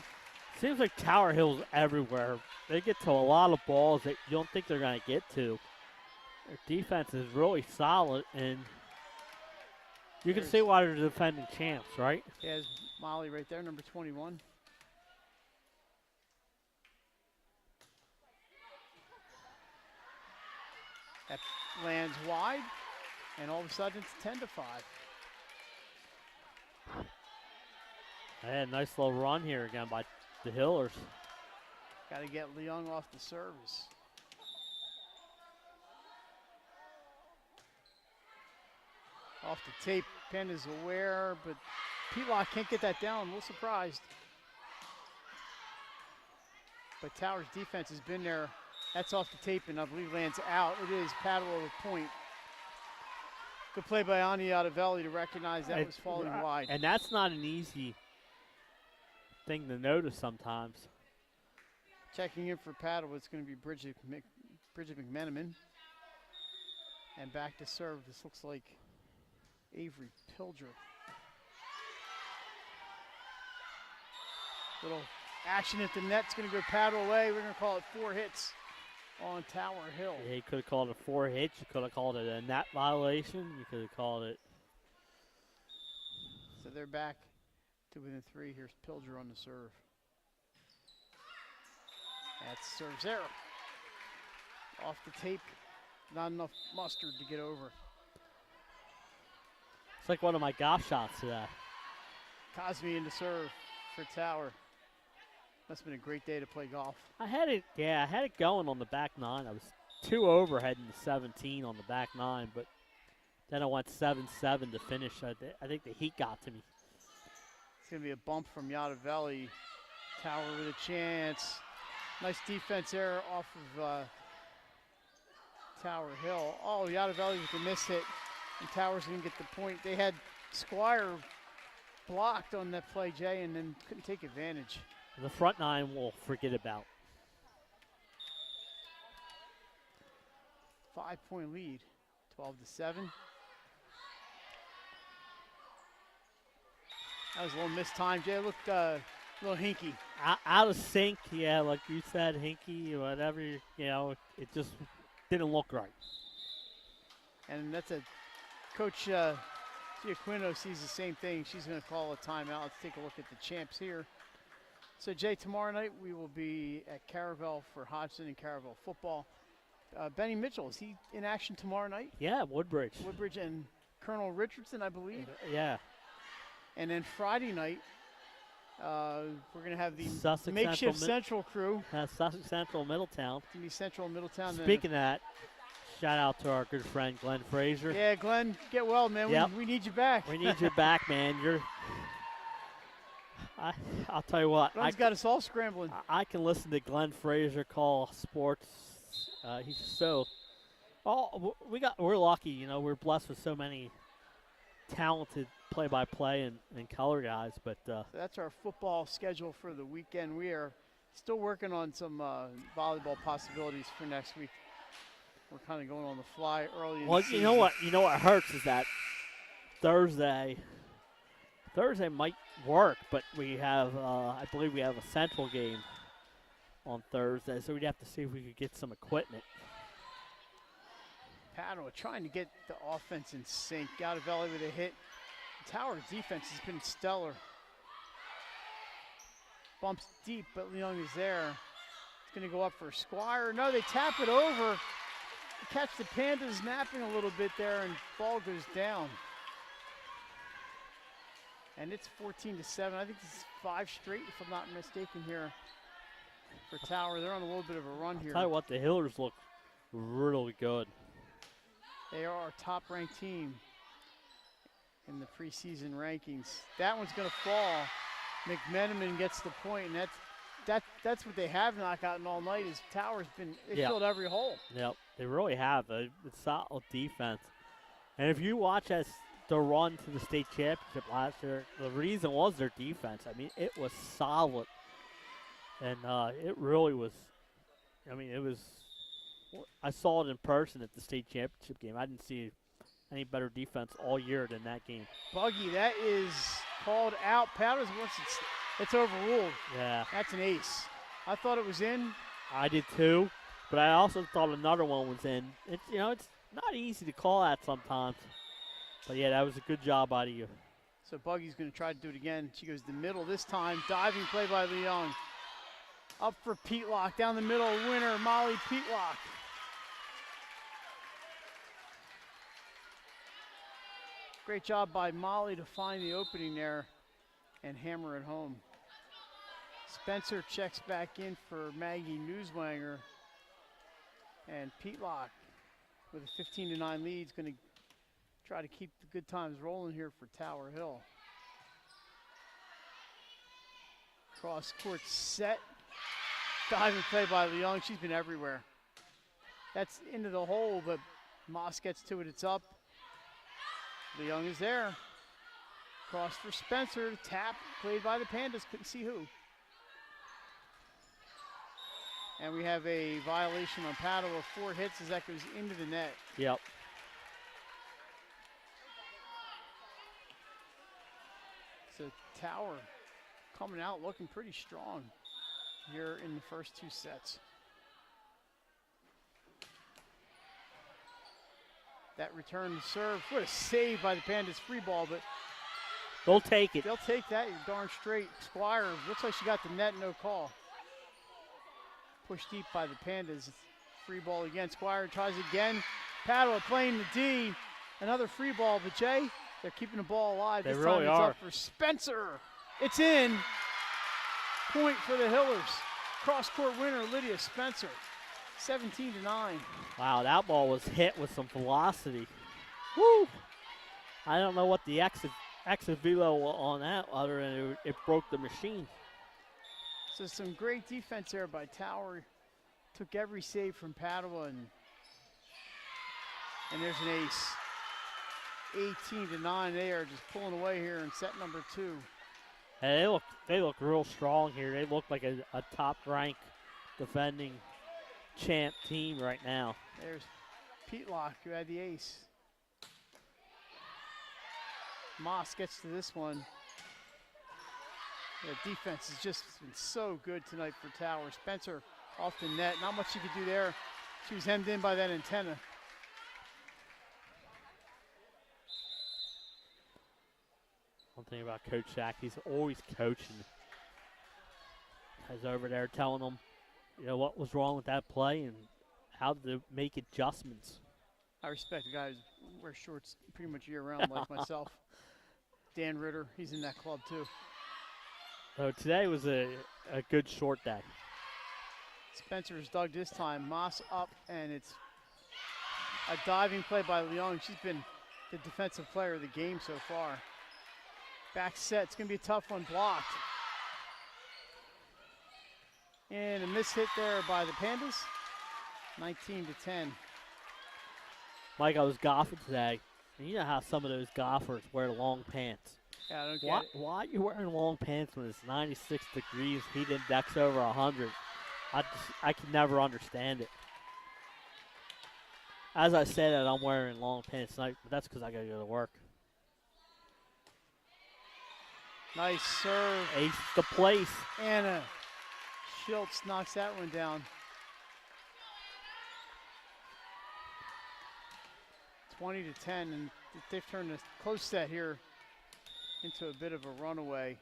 Seems like Tower Hill's everywhere. They get to a lot of balls that you don't think they're going to get to. Their defense is really solid, and you can see why they're defending champs, right? There's Molly right there, number 21. That lands wide, and all of a sudden it's 10-5. They had a nice little run here again by the Hillers. Got to get Leung off the service. Off the tape, Penn is aware, but Peatlock can't get that down. A little surprised. But Tower's defense has been there. That's off the tape, and I believe lands out. It is Padua with a point. Good play by Anya Yadavelli to recognize that was falling wide. And that's not an easy thing to notice sometimes. Checking in for Padua, it's going to be Bridget McMenamin. And back to serve. This looks like Avery Pilger. Little action at the net. It's going to go Padua away. We're going to call it 4 hits on Tower Hill. Yeah, you could have called it 4 hits. You could have called it a net violation. You could have called it. So they're back to within 3. Here's Pilger on the serve. That's serves error. Off the tape. Not enough mustard to get over. It's like one of my golf shots today. Cosme in the serve for Tower. Must have been a great day to play golf. I had it going on the back 9. I was 2 over heading to 17 on the back 9, but then I went 7-7 to finish. I think the heat got to me. It's going to be a bump from Yadavelli. Tower with a chance. Nice defense error off of Tower Hill. Oh, Yadavelli with the miss hit, and Tower's going to get the point. They had Squire blocked on that play, Jay, and then couldn't take advantage. The front 9 we'll forget about. 5-point lead, 12-7. That was a little missed time. Jay looked a little hinky. Out of sync, yeah, like you said, hinky, whatever, it just didn't look right. And that's a Coach Giaquino sees the same thing. She's going to call a timeout. Let's take a look at the champs here. So, Jay, tomorrow night we will be at Caravel for Hodgson and Caravel football. Benny Mitchell, is he in action tomorrow night? Yeah, Woodbridge. Woodbridge and Colonel Richardson, I believe. Yeah. And then Friday night, we're going to have the Sussex makeshift Central crew. Sussex Central, Middletown. It's going to be Central and Middletown. Speaking of that, shout out to our good friend Glenn Fraser. Yeah, Glenn, get well, man. Yep. We need you back. We need you back, man. I'll tell you what. Glenn's got us all scrambling. I can listen to Glenn Fraser call sports. He's so. We're lucky, we're blessed with so many talented play-by-play and color guys. But so that's our football schedule for the weekend. We are still working on some volleyball possibilities for next week. we're kind of going on the fly early in Well, the season. you know what hurts is that Thursday might work, but we have, I believe we have a Central game on Thursday, so we'd have to see if we could get some equipment. Padua trying to get the offense in sync. Gaudavelli with a hit. Tower's defense has been stellar. Bumps deep, but Leung is there. It's going to go up for Squire. No, they tap it over. They catch the Pandas napping a little bit there, and ball goes down. And it's 14-7. I think this is 5 straight, if I'm not mistaken here, for Tower. They're on a little bit of a run here. Tell you what, the Hillers look really good. They are our top-ranked team in the preseason rankings. That one's going to fall. McMenamin gets the point, and that's what they have not gotten all night. Is Tower's been filled every hole. Yep, they really have a solid defense. And if you watch us the run to the state championship last year, the reason was their defense. I mean, it was solid, and it really was. I mean, it was. I saw it in person at the state championship game. I didn't see any better defense all year than that game. Buggy, that is called out. Powders, once it's overruled. Yeah. That's an ace. I thought it was in. I did too, but I also thought another one was in. It's it's not easy to call that sometimes. But yeah, that was a good job out of you. So Buggy's going to try to do it again. She goes to the middle this time. Diving play by Leung. Up for Peatlock. Down the middle, winner, Molly Peatlock. Great job by Molly to find the opening there and hammer it home. Spencer checks back in for Maggie Newswanger. And Peatlock with a 15-9 lead is going to try to keep the good times rolling here for Tower Hill. Cross court set. Diving play by Leung. She's been everywhere. That's into the hole, but Moss gets to it. It's up. Leung is there. Cross for Spencer. Tap played by the Pandas. Couldn't see who. And we have a violation on Padua. 4 hits as that goes into the net. Yep. So Tower coming out looking pretty strong here in the first 2 sets. That return to serve. What a save by the Pandas. Free ball, but they'll take it. They'll take that. You're darn straight. Squire looks like she got the net, no call. Pushed deep by the Pandas. Free ball again. Squire tries again. Padua playing the D. Another free ball, but Jay, they're keeping the ball alive. They this really time it's are. up for Spencer. It's in. Point for the Hillers. Cross-court winner, Lydia Spencer. 17-9. Wow, that ball was hit with some velocity. Woo! I don't know what the exit velo on that other than it broke the machine. So some great defense there by Tower. Took every save from Padua, and there's an ace. 18-9. They are just pulling away here in set number 2. And they look real strong here. They look like a top-ranked defending champ team right now. There's Peatlock who had the ace. Moss gets to this one. The defense has just been so good tonight for Tower. Spencer off the net. Not much she could do there. She was hemmed in by that antenna. One thing about Coach Sack, he's always coaching. He's over there telling them, what was wrong with that play and how to make adjustments. I respect the guy who wears shorts pretty much year-round like myself. Dan Ritter, he's in that club too. So today was a good short day. Spencer's dug this time. Moss up, and it's a diving play by Leung. She's been the defensive player of the game so far. Back set, it's going to be a tough one, blocked. And a miss hit there by the Pandas, 19-10. Mike, I was golfing today, and you know how some of those golfers wear long pants. Yeah, I don't get it. Why are you wearing long pants when it's 96 degrees, heat index over 100? I can never understand it. As I said, that I'm wearing long pants tonight, but that's because I got to go to work. Nice serve. Ace the place. Anna Schultz knocks that one down. 20-10, and they've turned a close set here into a bit of a runaway.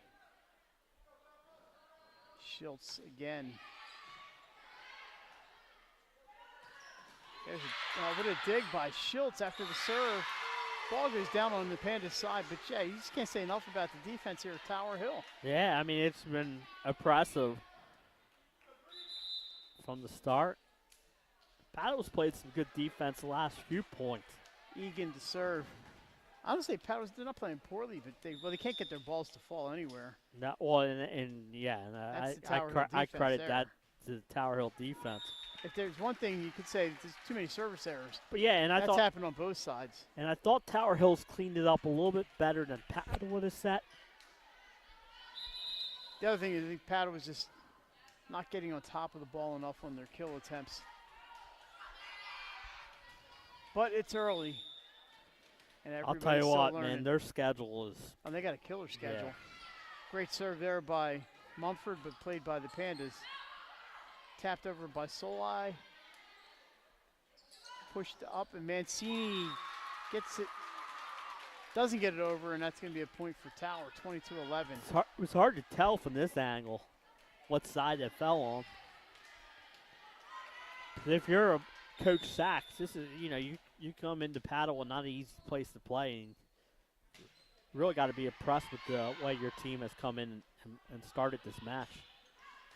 Schultz again. There's what a dig by Schultz after the serve. Ball goes down on the Panda's side, but yeah, you just can't say enough about the defense here at Tower Hill. Yeah, I mean, it's been impressive from the start. Paddle's played some good defense the last few points. Egan to serve. Honestly, Paddle's, they're not playing poorly, but they can't get their balls to fall anywhere. No, well, and I credit there. that to the Tower Hill defense. If there's one thing you could say, there's too many service errors. But yeah, and that's happened on both sides. And I thought Tower Hill's cleaned it up a little bit better than Paddle would have set. The other thing is I think Paddle was just not getting on top of the ball enough on their kill attempts. But it's early. And I'll tell you what, learning. man, their schedule is. And they got a killer schedule. Yeah. Great serve there by Mumford, but played by the Pandas. Tapped over by Solai. Pushed up, and Mancini gets it. Doesn't get it over, and that's going to be a point for Tower, 22-11. It was hard to tell from this angle what side it fell on. If you're a Coach Sachs, this is, you come into Paddle and not an easy place to play, and you really got to be impressed with the way your team has come in and started this match.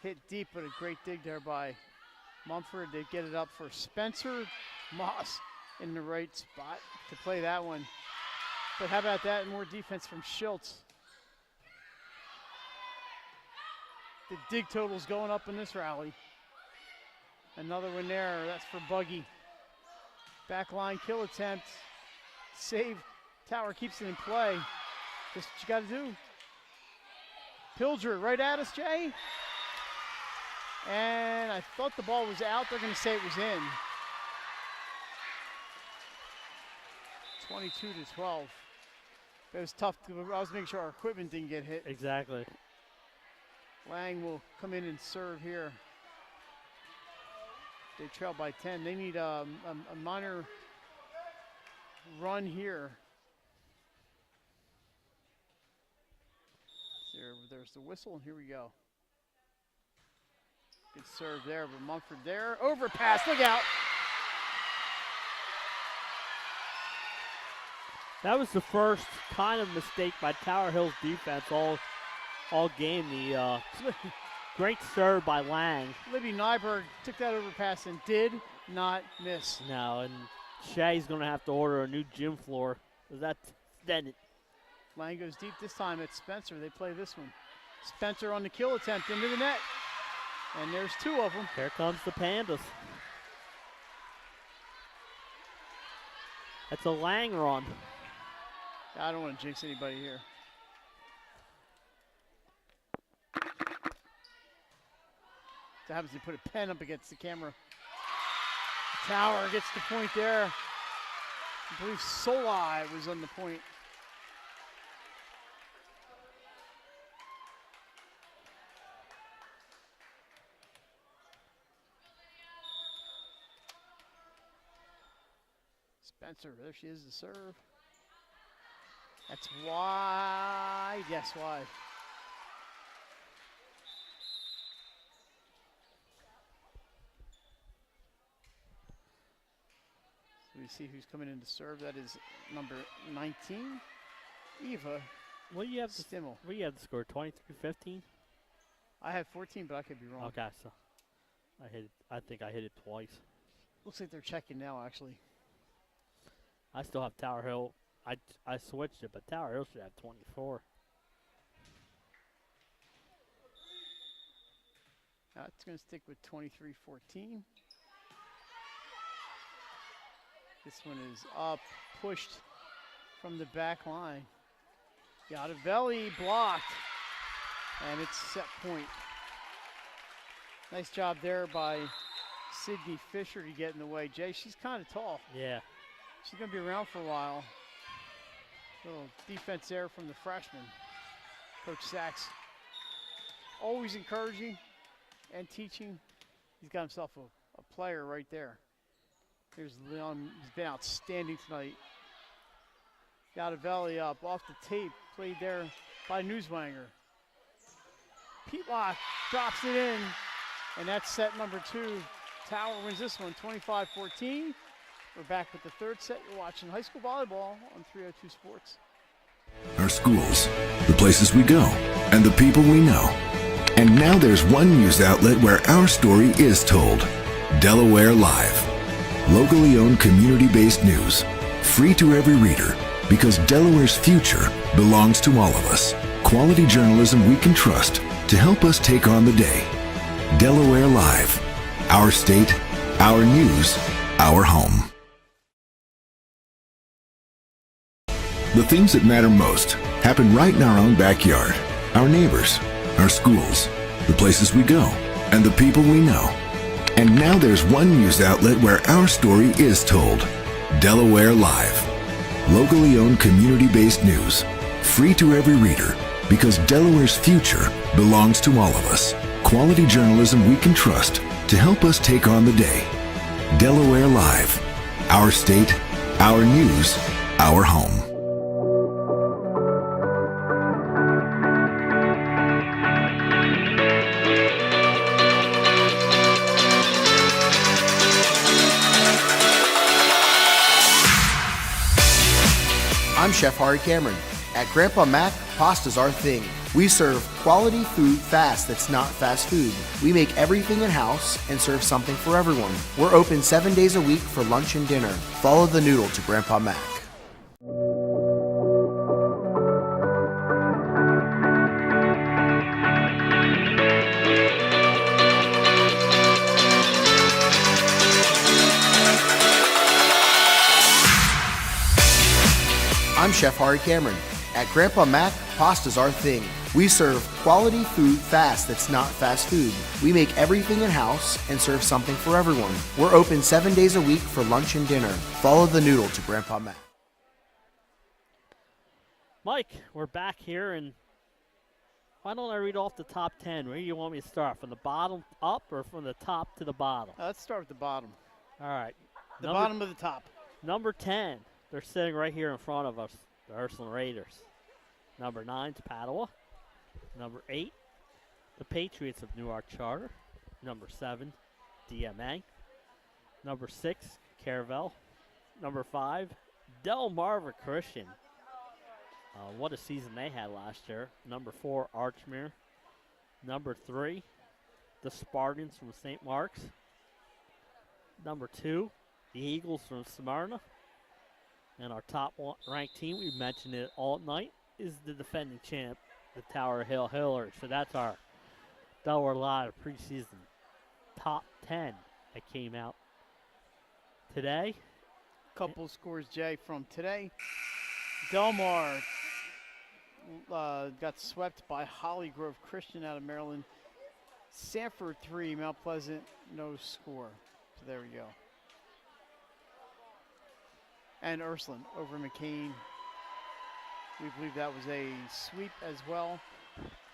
Hit deep, but a great dig there by Mumford. They get it up for Spencer Moss in the right spot to play that one. But how about that? More defense from Schultz. The dig total's going up in this rally. Another one there. That's for Buggy. Backline kill attempt. Save. Tower keeps it in play. Just what you got to do. Pilger right at us, Jay. And I thought the ball was out. They're going to say it was in. 22-12. It was tough. I was making sure our equipment didn't get hit. Exactly. Lang will come in and serve here. They trail by 10. They need a minor run here. There's the whistle, and here we go. Good serve there, but Mumford there. Overpass, look out. That was the first kind of mistake by Tower Hill's defense all game. The great serve by Lang. Libby Nyberg took that overpass and did not miss. No, and Shay's going to have to order a new gym floor. Then Lang goes deep this time at Spencer. They play this one. Spencer on the kill attempt into the net. And there's two of them. Here comes the Pandas. That's a Lang run. I don't want to jinx anybody here. That happens to put a pen up against the camera. Tower gets the point there. I believe Solai was on the point. Spencer, there she is, the serve. That's wide, yes, wide. So we see who's coming in to serve. That is number 19, Eva. What do you have Stimmel. What do you have to score? 23-15? I had 14, but I could be wrong. Okay, so I think I hit it twice. Looks like they're checking now, actually. I still have Tower Hill. I switched it, but Tower Hill should have 24. It's going to stick with 23-14. This one is up, pushed from the back line. Got a belly blocked, and it's set point. Nice job there by Sydney Fisher to get in the way. Jay, she's kind of tall. Yeah. She's going to be around for a while. Little defense there from the freshman, Coach Sachs. Always encouraging and teaching. He's got himself a player right there. Here's Leon. He's been outstanding tonight. Got a belly up off the tape. Played there by Newswanger. Peatlock drops it in, and that's set number 2. Tower wins this one, 25-14. We're back with the third set. You're watching high school volleyball on 302 Sports. Our schools, the places we go, and the people we know. And now there's one news outlet where our story is told. Delaware Live. Locally owned, community-based news. Free to every reader, because Delaware's future belongs to all of us. Quality journalism we can trust to help us take on the day. Delaware Live. Our state, our news, our home. The things that matter most happen right in our own backyard. Our neighbors, our schools, the places we go, and the people we know. And now there's one news outlet where our story is told. Delaware Live. Locally owned, community-based news. Free to every reader, because Delaware's future belongs to all of us. Quality journalism we can trust to help us take on the day. Delaware Live. Our state, our news, our home. I'm Chef Hari Cameron. At Grandpa Mac, pasta's our thing. We serve quality food fast that's not fast food. We make everything in-house and serve something for everyone. We're open 7 days a week for lunch and dinner. Follow the noodle to Grandpa Mac. I'm Chef Hari Cameron. At Grandpa Mac, pasta's our thing. We serve quality food fast that's not fast food. We make everything in-house and serve something for everyone. We're open 7 days a week for lunch and dinner. Follow the noodle to Grandpa Mac. Mike, we're back here, and why don't I read off the top 10? Where do you want me to start? From the bottom up or from the top to the bottom? Let's start with the bottom. All right. The bottom of the top. Number 10. They're sitting right here in front of us, the Ursuline Raiders. Number 9 is Padua. Number 8, the Patriots of Newark Charter. Number 7, DMA. Number 6, Caravel. Number 5, Delmarva Christian. What a season they had last year. Number 4, Archmere. Number 3, the Spartans from St. Mark's. Number 2, the Eagles from Smyrna. And our top ranked team, we mentioned it all night, is the defending champ, the Tower Hill Hillers. So that's our Delaware Live preseason top 10 that came out today. Couple scores, Jay, from today. Delmar got swept by Holly Grove Christian out of Maryland. Sanford 3, Mount Pleasant, no score. So there we go. And Ursuline over McCain. We believe that was a sweep as well.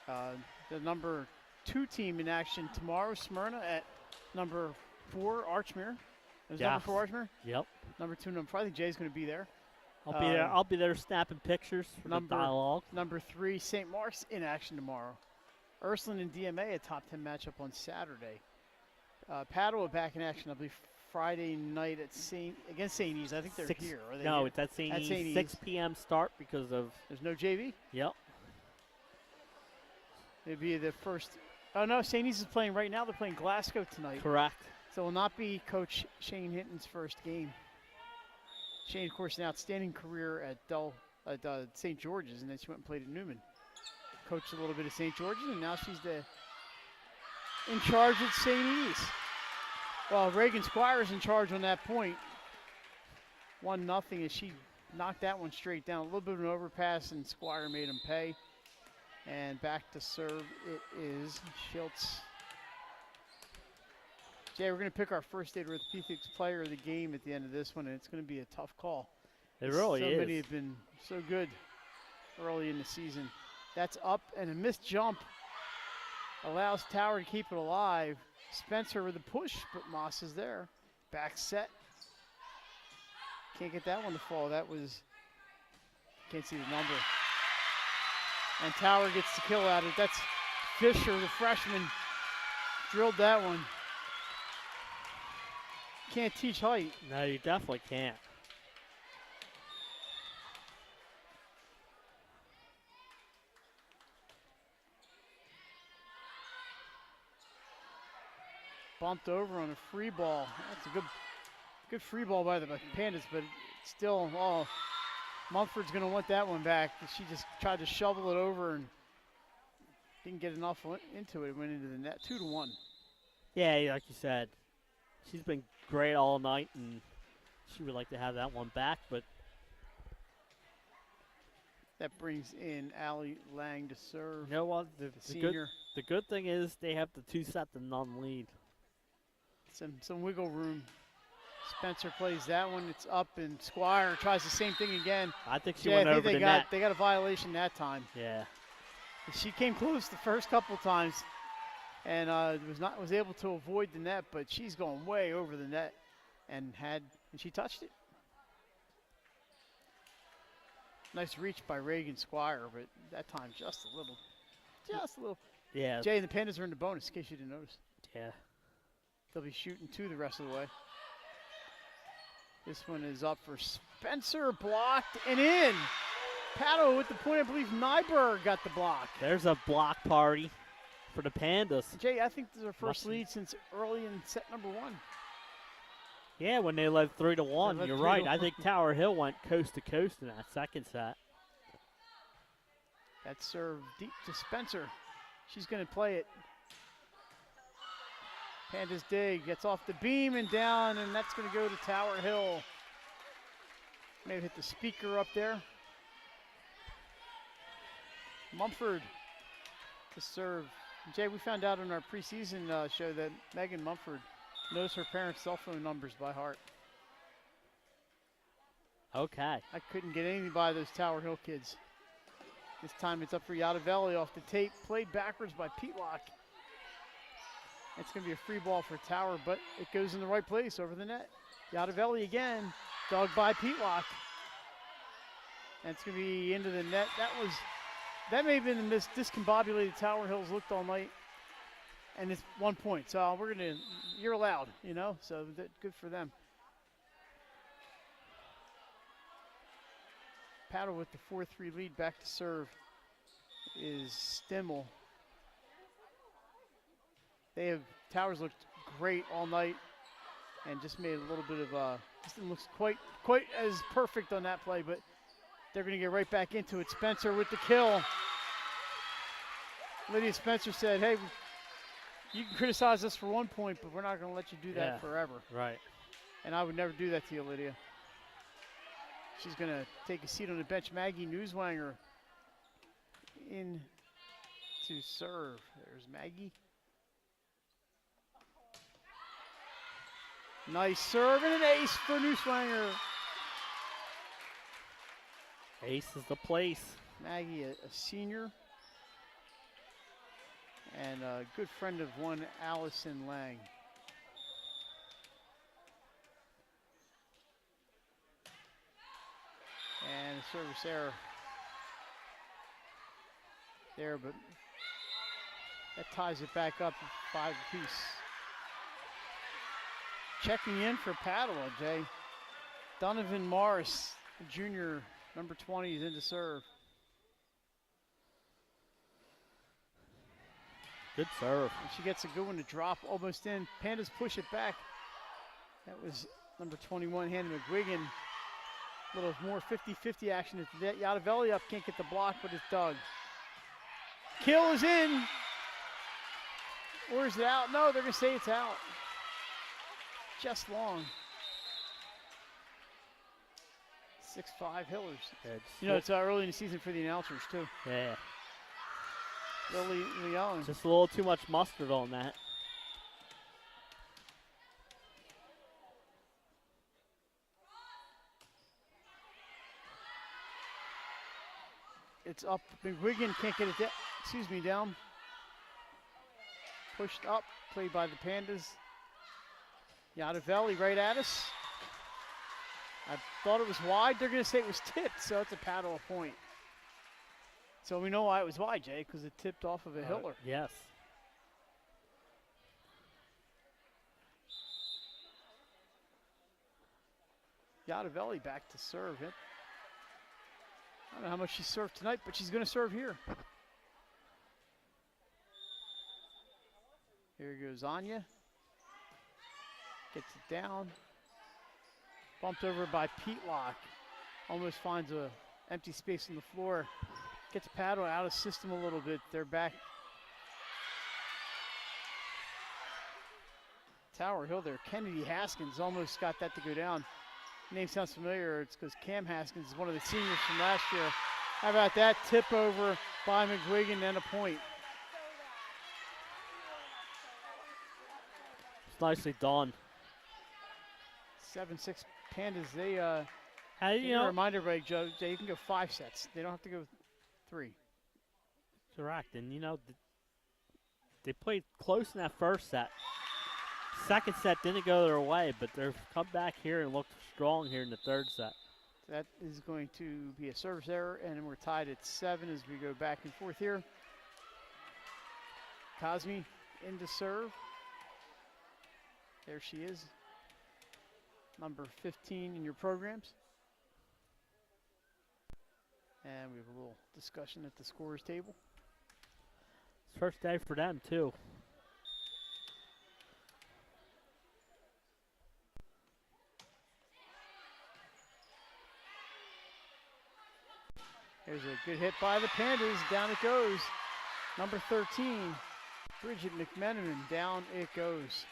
The number 2 team in action tomorrow, Smyrna at number 4, Archmere. Is number 4 Archmere? Yep. Number 2, number 5. I think Jay's going to be there. I'll be there. I'll be there snapping pictures for the dialogue. Number 3, St. Mark's in action tomorrow. Ursuline and DMA, a top 10 matchup on Saturday. Padua back in action, I believe, Friday night at against St. E's. I think they're here. Are they no, here? it's at St. E's. St. E's. 6 p.m. start because of... There's no JV? Yep. It'd be the first... Oh, no, St. E's is playing right now. They're playing Glasgow tonight. Correct. So it will not be Coach Shane Hinton's first game. Shane, of course, an outstanding career at St. George's, and then she went and played at Newman. Coached a little bit at St. George's, and now she's in charge at St. E's. Well, Reagan Squire's in charge on that point. 1-0 as she knocked that one straight down. A little bit of an overpass, and Squire made him pay. And back to serve, it is Schultz. Jay, we're going to pick our first state orthopedics player of the game at the end of this one, and it's going to be a tough call. It really is. So many have been so good early in the season. That's up, and a missed jump allows Tower to keep it alive. Spencer with a push, but Moss is there. Back set. Can't get that one to fall. That was, can't see the number. And Tower gets the kill out of it. That's Fisher, the freshman, drilled that one. Can't teach height. No, you definitely can't. Bumped over on a free ball. That's a good free ball by the Pandas, but still, Mumford's going to want that one back. She just tried to shovel it over and didn't get enough into it. It went into the net, 2-1. Yeah, like you said, she's been great all night, and she would like to have that one back, but that brings in Allie Lang to serve. You know what? The senior. The good thing is they have the 2-0 lead. Some wiggle room. Spencer plays that one. It's up, and Squire tries the same thing again. I think she went over the net. They got a violation that time. Yeah. She came close the first couple times, and was able to avoid the net, but she's going way over the net, and she touched it. Nice reach by Reagan Squire, but that time just a little. Yeah. Jay, and the Pandas are in the bonus, in case you didn't notice. Yeah. They'll be shooting 2 the rest of the way. This one is up for Spencer, blocked and in. Padua with the point. I believe Nyberg got the block. There's a block party for the Pandas. Jay, I think this is our first lead since early in set number 1. Yeah, when they led 3-1. You're right. I think Tower Hill went coast to coast in that second set. That serve deep to Spencer. She's going to play it. Pandas dig, gets off the beam and down, and that's going to go to Tower Hill. Maybe hit the speaker up there. Mumford to serve. Jay, we found out in our preseason show that Megan Mumford knows her parents' cell phone numbers by heart. Okay. I couldn't get anything by those Tower Hill kids. This time it's up for Yadavelli off the tape. Played backwards by Peatlock. It's going to be a free ball for Tower, but it goes in the right place over the net. Yadavelli again, dug by Peatlock. And it's going to be into the net. That may have been the discombobulated Tower Hills looked all night. And it's 1 point. So you're allowed, so good for them. Padua with the 4-3 lead, back to serve is Stimmel. Towers looked great all night and just made a little bit of just didn't look quite as perfect on that play, but they're going to get right back into it. Spencer with the kill. Lydia Spencer said, hey, you can criticize us for 1 point, but we're not going to let you do that forever. Right. And I would never do that to you, Lydia. She's going to take a seat on the bench. Maggie Newswanger in to serve. There's Maggie. Nice serve and an ace for Newswanger. Ace is the place. Maggie, a senior. And a good friend of one, Allison Lang. And a service error there, but that ties it back up 5 apiece. Checking in for Padua, Jay. Donovan Morris, junior, number 20, is in to serve. Good serve. And she gets a good one to drop almost in. Pandas push it back. That was number 21, Hannah McGuigan. A little more 50-50 action at the net. Yadavelli up, can't get the block, but it's dug. Kill is in. Or is it out? No, they're going to say it's out. Just long. 6'5" Hillers. It's early in the season for the announcers, too. Yeah. Lily Leon. Just a little too much mustard on that. It's up. McGuigan can't get it down. Pushed up, played by the Pandas. Yadavelli right at us. I thought it was wide. They're going to say it was tipped, so it's a Padua point. So we know why it was wide, Jay, because it tipped off of a Hiller. Yes. Yadavelli back to serve it. I don't know how much she served tonight, but she's going to serve here. Here goes Anya. Gets it down. Bumped over by Peatlock. Almost finds a empty space on the floor. Gets Padua out of system a little bit. They're back. Tower Hill there. Kennedy Haskins almost got that to go down. Name sounds familiar. It's because Cam Haskins is one of the seniors from last year. How about that tip over by McGuigan and a point? It's nicely done. 7-6 Pandas. They remind everybody, Joe, you can go 5 sets. They don't have to go 3. Correct. And they played close in that first set. Second set didn't go their way, but they've come back here and looked strong here in the third set. That is going to be a service error, and we're tied at 7 as we go back and forth here. Cosme in to serve. There she is. Number 15 in your programs. And we have a little discussion at the scorer's table. It's first day for them, too. There's a good hit by the Pandas. Down it goes. Number 13, Bridget McMenamin. Down it goes.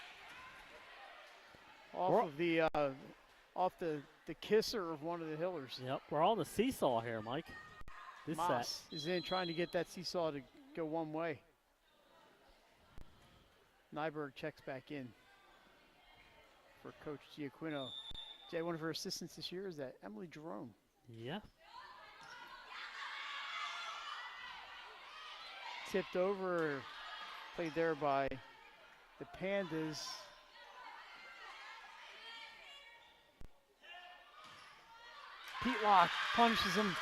Off the kisser of one of the Hillers. Yep, we're on the seesaw here, Mike. This Moss set is in trying to get that seesaw to go one way. Nyberg checks back in for Coach Giaquino. Jay, one of her assistants this year is that Emily Jerome. Yeah. Tipped over, played there by the Pandas. Peatlock punishes him,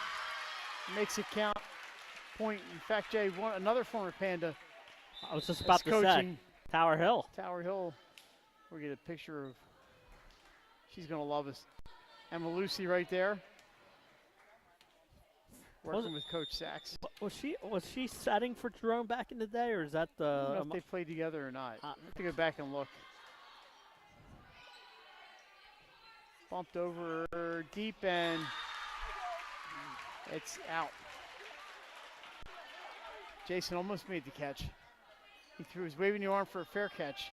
makes it count. Point. In fact, Jay, another former Panda. I was just about to say, Tower Hill. Tower Hill. We get a picture of, she's going to love us. Emma Lucy right there. Working with Coach Sachs. Was she setting for Jerome back in the day, or is that the? I don't know if they played together or not. I have to go back and look. Bumped over deep and it's out. Jason almost made the catch. He was waving the arm for a fair catch.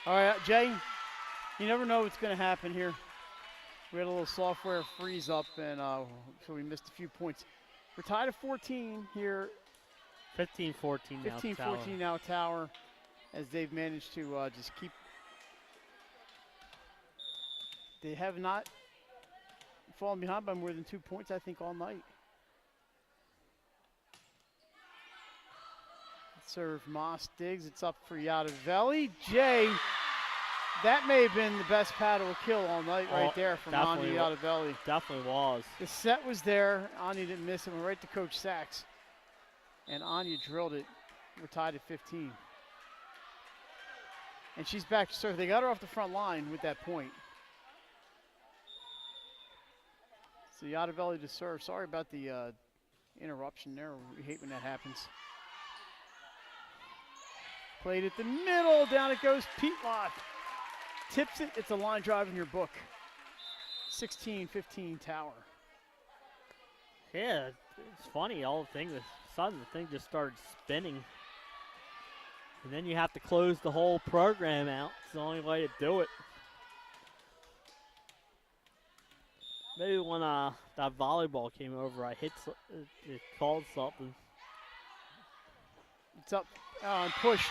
All right, Jay, you never know what's going to happen here. We had a little software freeze up, and so we missed a few points. We're tied at 14 here. 15-14 now. 15-14 now, Tower, as they've managed to just keep. They have not fallen behind by more than 2 points, I think, all night. Serve Moss digs. It's up for Yadavelli. Jay, that may have been the best Padua kill all night right there from Anya Yadavelli. Definitely was. The set was there. Anya didn't miss it. Went right to Coach Sachs. And Anya drilled it. We're tied at 15. And she's back to serve. They got her off the front line with that point. So Yadavelli to serve. Sorry about the interruption there. We hate when that happens. Played at the middle. Down it goes. Peatlock tips it. It's a line drive in your book. 16-15 Tower. Yeah, it's funny. All the thing, the sudden the thing just started spinning, and then you have to close the whole program out. It's the only way to do it. Maybe when that volleyball came over, I hit it called something. It's up and pushed.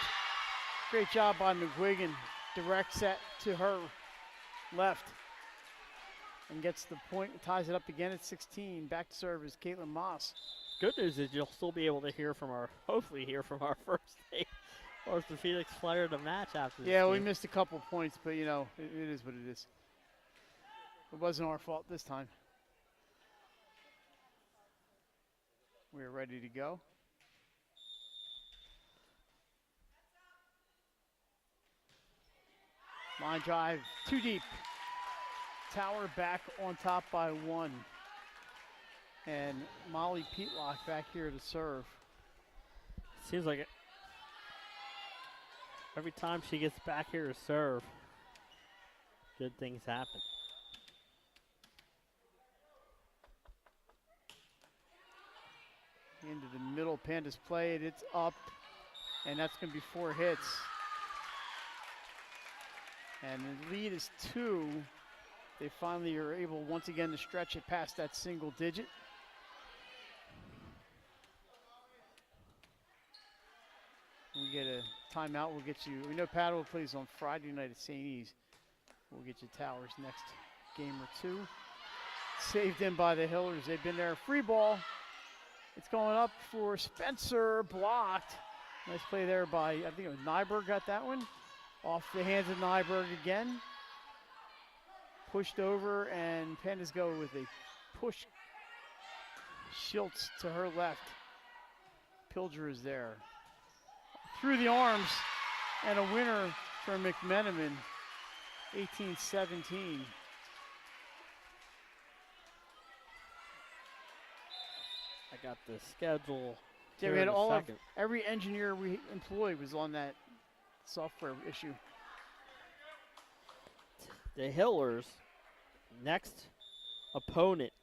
Great job by McGuigan. Direct set to her left. And gets the point, ties it up again at 16. Back to serve is Caitlin Moss. Good news is you'll still be able to hear from hopefully hear from our first day Orthopedics player of the match after this Yeah, we game. missed a couple points, but you know, it is what it is. It wasn't our fault this time. We're ready to go. Line drive, too deep. Tower back on top by 1. And Molly Peatlock back here to serve. Seems like every time she gets back here to serve, good things happen. Into the middle, Pandas play it, it's up, and that's going to be 4 hits. And the lead is 2. They finally are able once again to stretch it past that single digit. We get a timeout, we'll get you, we know Padua plays on Friday night at St. E's. We'll get you Towers next game or 2. Saved in by the Hillers, they've been there. Free ball. It's going up for Spencer, blocked. Nice play there by, I think it was Nyberg got that one. Off the hands of Nyberg again. Pushed over, and Pandas go with a push. Schultz to her left. Pilger is there. Through the arms, and a winner for McMenamin, 18-17. I got the schedule. Yeah, we had every engineer we employed was on that software issue. The Hillers, next opponent,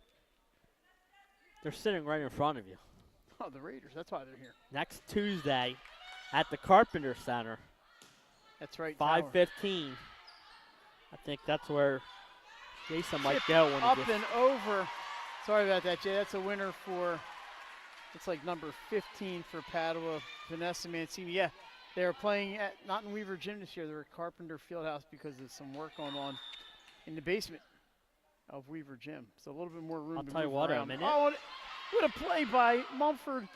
they're sitting right in front of you. Oh, the Raiders, that's why they're here. Next Tuesday at the Carpenter Center. That's right, 5:15. I think that's where Jason might go. When up and over. Sorry about that, Jay. That's a winner for, it's like number 15 for Padua, Vanessa Mancini. Yeah, they were playing at, not in Weaver Gym this year, they were at Carpenter Fieldhouse because of some work going on in the basement of Weaver Gym. So a little bit more room I'll to tell you move what, around. a minute. Oh, what a play by Mumford.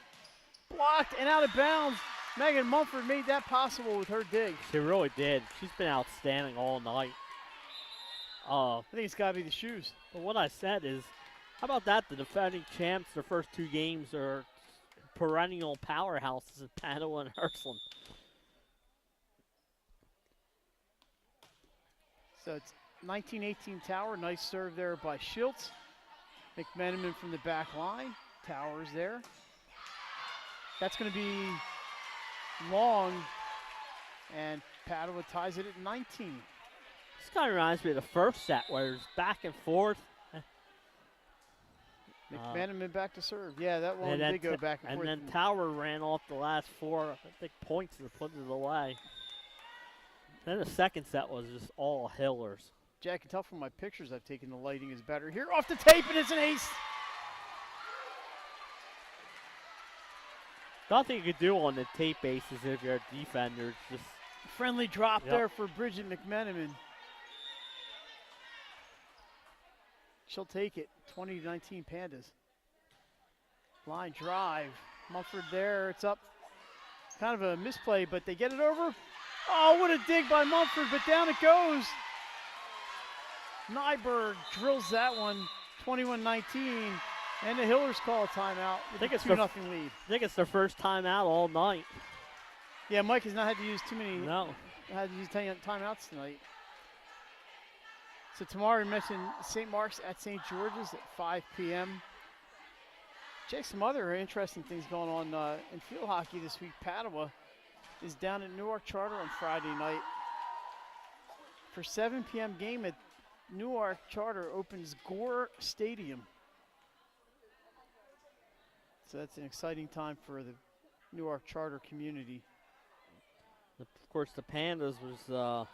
Blocked and out of bounds. Megan Mumford made that possible with her dig. She really did. She's been outstanding all night. I think it's got to be the shoes. But what I said is, how about that? The defending champs, their first 2 games are perennial powerhouses at Padua and Ursuline. So it's 19-18 Tower. Nice serve there by Schultz. McMenamin from the back line. Towers there. That's going to be long. And Padua ties it at 19. This kind of reminds me of the first set where it's back and forth. McMenamin back to serve. Yeah, that one did go back and forth. And then Tower ran off the last 4, I think, points to put it away. Then the second set was just all Hillers. Jack, I can tell from my pictures I've taken the lighting is better. Here off the tape, and it's an ace. Nothing you could do on the tape bases if you're a defender. It's just friendly drop there for Bridget McMenamin. She'll take it. 20-19 Pandas. Line drive. Mumford there. It's up. Kind of a misplay, but they get it over. Oh, what a dig by Mumford, but down it goes. Nyberg drills that one. 21-19. And the Hillers call a timeout with a 2-0 lead. I think it's their first timeout all night. Yeah, Mike has not had to use too many. No. Had to use timeouts tonight. So tomorrow we mentioned St. Mark's at St. George's at 5 p.m. Jay, some other interesting things going on in field hockey this week. Padua is down at Newark Charter on Friday night. For 7 p.m. game at Newark Charter opens Gore Stadium. So that's an exciting time for the Newark Charter community. Of course, the Pandas was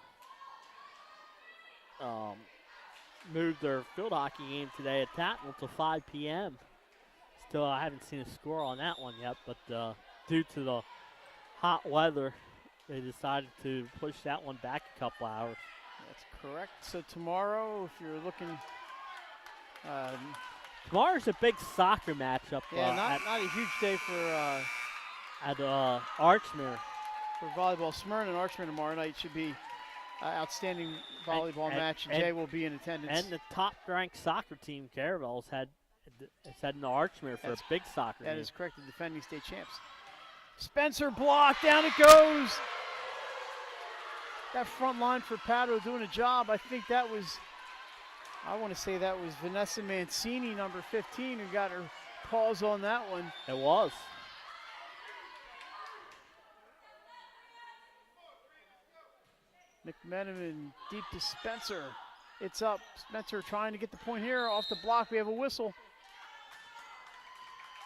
moved their field hockey game today at Tatnall to 5 p.m. Still, I haven't seen a score on that one yet, but due to the hot weather, they decided to push that one back a couple hours. That's correct. So tomorrow, if you're looking, tomorrow's a big soccer matchup. Yeah, not a huge day for at Archmere. For volleyball. Smyrna and Archmere tomorrow night should be outstanding volleyball match. Jay will be in attendance. And the top-ranked soccer team, Caravel's is heading to Archmere for a big soccer game. That is correct, the defending state champs. Spencer block, down it goes. That front line for Padua doing a job. I think that was, I want to say that was Vanessa Mancini, number 15, who got her paws on that one. It was. McMenamin deep to Spencer. It's up. Spencer trying to get the point here. Off the block, we have a whistle.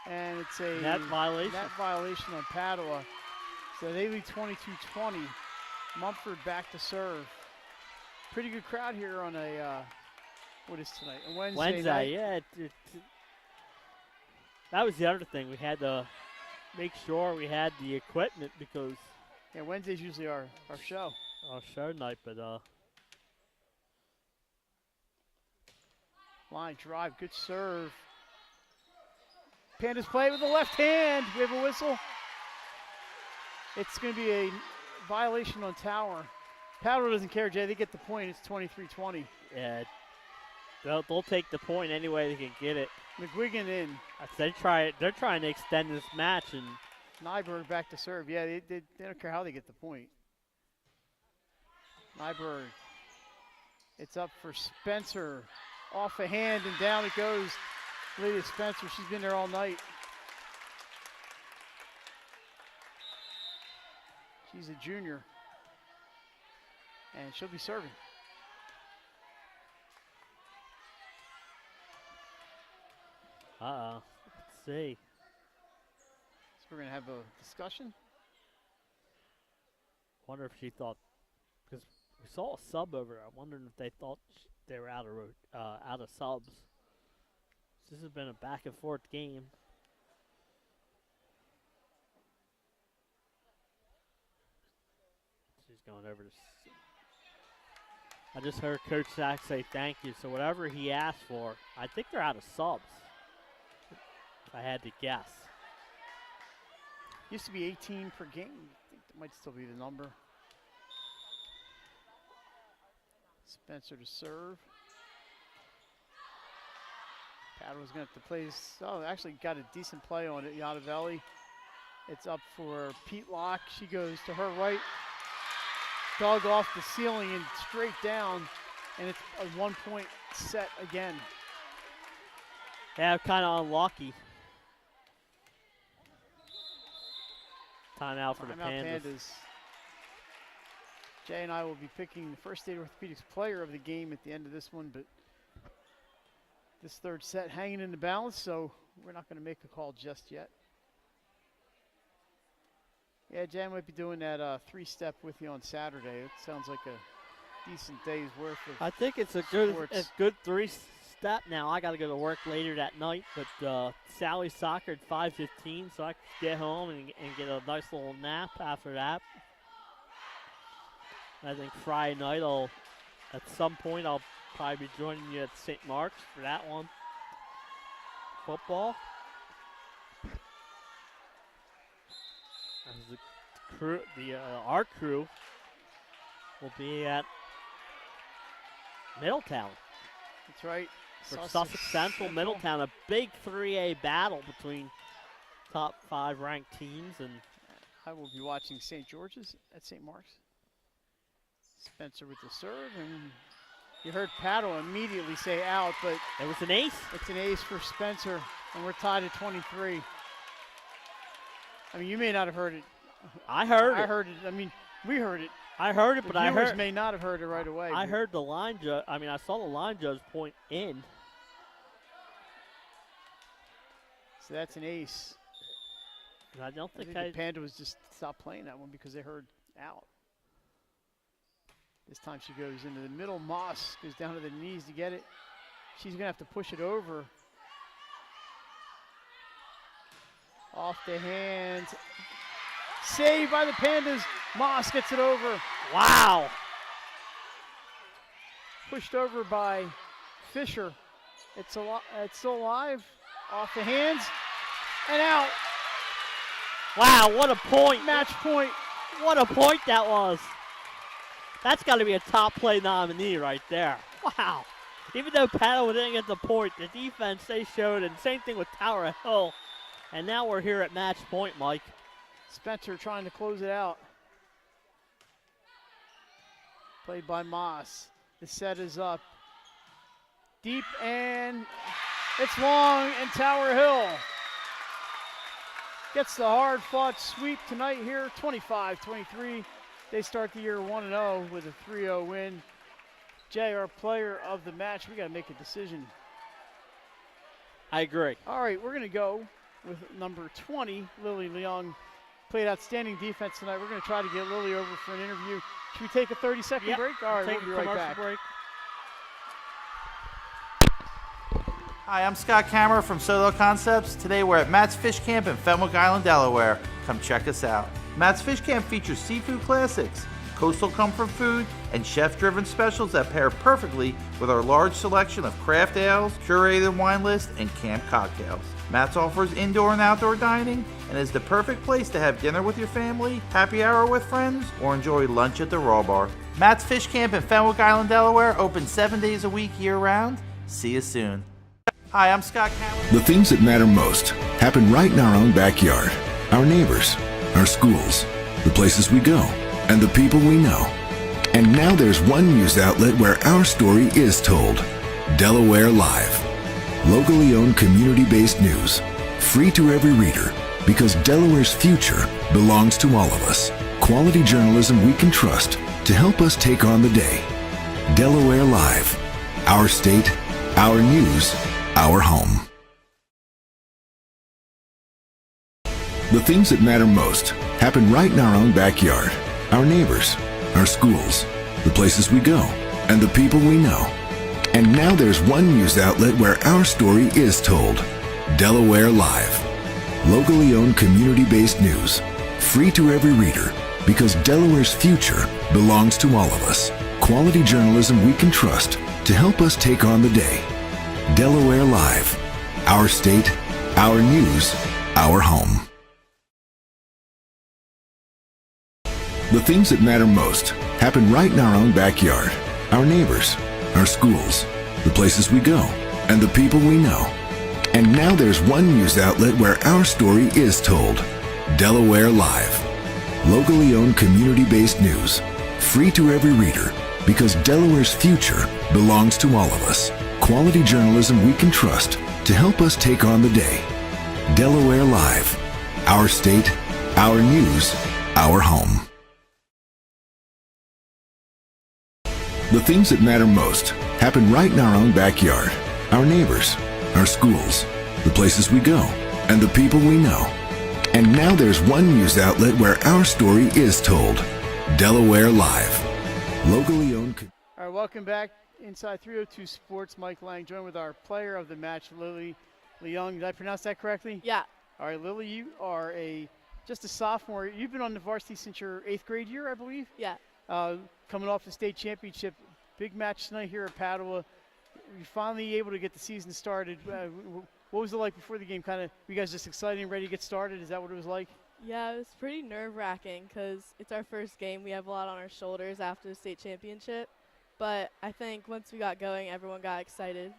And it's a net violation. Net violation on Padua. So they lead 22-20. Mumford back to serve. Pretty good crowd here on a, what is tonight? A Wednesday night. Yeah. That was the other thing. We had to make sure we had the equipment because. Yeah, Wednesday's usually our show. Our show night, but line drive, good serve. Pandas play with the left hand. We have a whistle. It's going to be a violation on Tower. Padua doesn't care, Jay. They get the point. It's 23-20. Yeah, they'll take the point any way they can get it. McGuigan in. They're trying to extend this match, and Nyberg back to serve. Yeah, they don't care how they get the point. Nyberg. It's up for Spencer. Off a hand and down it goes. Lydia Spencer, she's been there all night. She's a junior. And she'll be serving. let's see. So we're going to have a discussion. Wonder if she thought, Because we saw a sub over there. I'm wondering if they thought they were out of subs. This has been a back and forth game. She's going over to. I just heard Coach Sack say thank you. So whatever he asked for, I think they're out of subs. If I had to guess. Used to be 18 per game. I think that might still be the number. Spencer to serve. Padua's going to have to play this. Oh, actually got a decent play on it. Yadavelli. It's up for Pete Locke. She goes to her right. Dug off the ceiling and straight down. And it's a 1-point set again. Yeah, kind of unlucky. Timeout for the Pandas. Jay and I will be picking the First State Orthopedics player of the game at the end of this one, but this third set hanging in the balance, so we're not going to make a call just yet. Yeah, Jay might be doing that three-step with you on Saturday. It sounds like a decent day's worth of I think it's a good three-step now. I got to go to work later that night, but Sally soccer at 5:15, so I can get home and get a nice little nap after that. I think Friday night, at some point, I'll probably be joining you at St. Mark's for that one. Football. As our crew will be at Middletown. That's right. For Sussex Central, Middletown, a big 3A battle between top 5 ranked teams. And I will be watching St. George's at St. Mark's. Spencer with the serve, and You heard Padua immediately say out, but It was an ace. it's an ace for Spencer, and we're tied at 23. I mean, you may not have heard it. I heard I it. heard it. I mean, we heard it. I heard it, The but I viewers heard. may not have heard it right away. I but heard the line judge. I mean, I saw the line judge point in. So that's an ace. I don't I think think the Panda was just stopped playing that one because they heard out. This time she goes into the middle. Moss goes down to the knees to get it. She's gonna have to push it over. Off the hands. Saved by the Pandas. Moss gets it over. Wow. Pushed over by Fisher. It's still alive. Off the hands and out. Wow, what a point. Match point. What a point that was. That's got to be a top play nominee right there. Wow. Even though Padua didn't get the point, the defense they showed, and same thing with Tower Hill. And now we're here at match point, Mike. Spencer trying to close it out. Played by Moss. The set is up. Deep and it's long, and Tower Hill gets the hard-fought sweep tonight here, 25-23. They start the year 1-0 with a 3-0 win. Jay, our player of the match, we got to make a decision. I agree. All right, we're going to go with number 20, Lily Leung. Played outstanding defense tonight. We're going to try to get Lily over for an interview. Should we take a 30-second Yep. break? All right, Take we'll be a right commercial back. break. Hi, I'm Scott Kammerer from Solo Concepts. Today we're at Matt's Fish Camp in Fenwick Island, Delaware. Come check us out. Matt's Fish Camp features seafood classics, coastal comfort food, and chef-driven specials that pair perfectly with our large selection of craft ales, curated wine list, and camp cocktails. Matt's offers indoor and outdoor dining and is the perfect place to have dinner with your family, happy hour with friends, or enjoy lunch at the Raw Bar. Matt's Fish Camp in Fenwick Island, Delaware, open 7 days a week year-round. See you soon. Hi, I'm Scott Kammerer. The things that matter most happen right in our own backyard. Our neighbors, our schools, the places we go, and the people we know. And now there's one news outlet where our story is told. Delaware Live. Locally owned, community-based news. Free to every reader, because Delaware's future belongs to all of us. Quality journalism we can trust to help us take on the day. Delaware Live. Our state, our news, our home. The things that matter most happen right in our own backyard. Our neighbors, our schools, the places we go, and the people we know. And now there's one news outlet where our story is told. Delaware Live. Locally owned, community-based news. Free to every reader, because Delaware's future belongs to all of us. Quality journalism we can trust to help us take on the day. Delaware Live. Our state, our news, our home. The things that matter most happen right in our own backyard. Our neighbors, our schools, the places we go, and the people we know. And now there's one news outlet where our story is told. Delaware Live. Locally owned, community-based news. Free to every reader, because Delaware's future belongs to all of us. Quality journalism we can trust to help us take on the day. Delaware Live. Our state, our news, our home. The things that matter most happen right in our own backyard. Our neighbors, our schools, the places we go, and the people we know. And now there's one news outlet where our story is told. Delaware Live. Locally owned. All right, welcome back inside 302 Sports. Mike Lang joined with our player of the match, Lily Leung. Did I pronounce that correctly? Yeah. All right, Lily, you are just a sophomore. You've been on the varsity since your 8th grade year, I believe? Yeah. Coming off the state championship. Big match tonight here at Padua. You're finally able to get the season started. What was it like before the game? Kind of, were you guys just excited and ready to get started? Is that what it was like? Yeah, it was pretty nerve-wracking because it's our first game. We have a lot on our shoulders after the state championship. But I think once we got going, everyone got excited.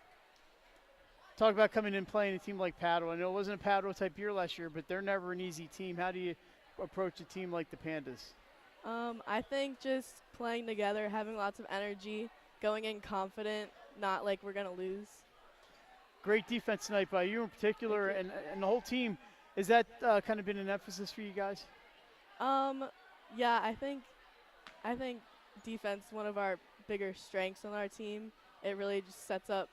Talk about coming in and playing a team like Padua. I know it wasn't a Padua-type year last year, but they're never an easy team. How do you approach a team like the Pandas? I think just playing together, having lots of energy, going in confident, not like we're going to lose. Great defense tonight by you in particular and the whole team. Is that kind of been an emphasis for you guys? Yeah, I think defense is one of our bigger strengths on our team. It really just sets up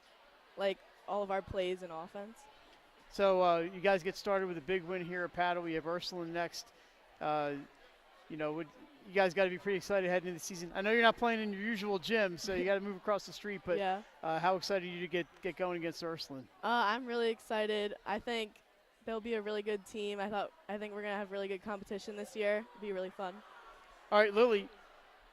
like all of our plays and offense. So you guys get started with a big win here at Padua. We have Ursuline next. You know, you guys got to be pretty excited heading into the season. I know you're not playing in your usual gym, so you got to move across the street. But yeah. How excited are you to get going against Ursuline? I'm really excited. I think they'll be a really good team. I think we're gonna have really good competition this year. It'll be really fun. All right, Lily,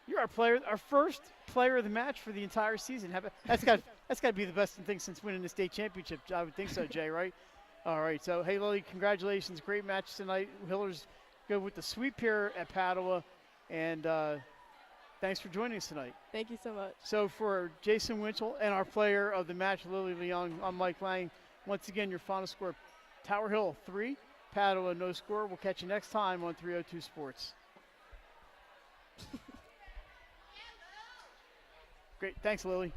you're our first player of the match for the entire season. That's got to be the best thing since winning the state championship. I would think so, Jay, right? All right, so hey, Lily, congratulations. Great match tonight. Hillers go with the sweep here at Padua, and thanks for joining us tonight. Thank you so much. So for Jason Winchell and our player of the match, Lily Leung, I'm Mike Lang. Once again, your final score, Tower Hill 3, Padua no score. We'll catch you next time on 302 Sports. Great, thanks, Lily.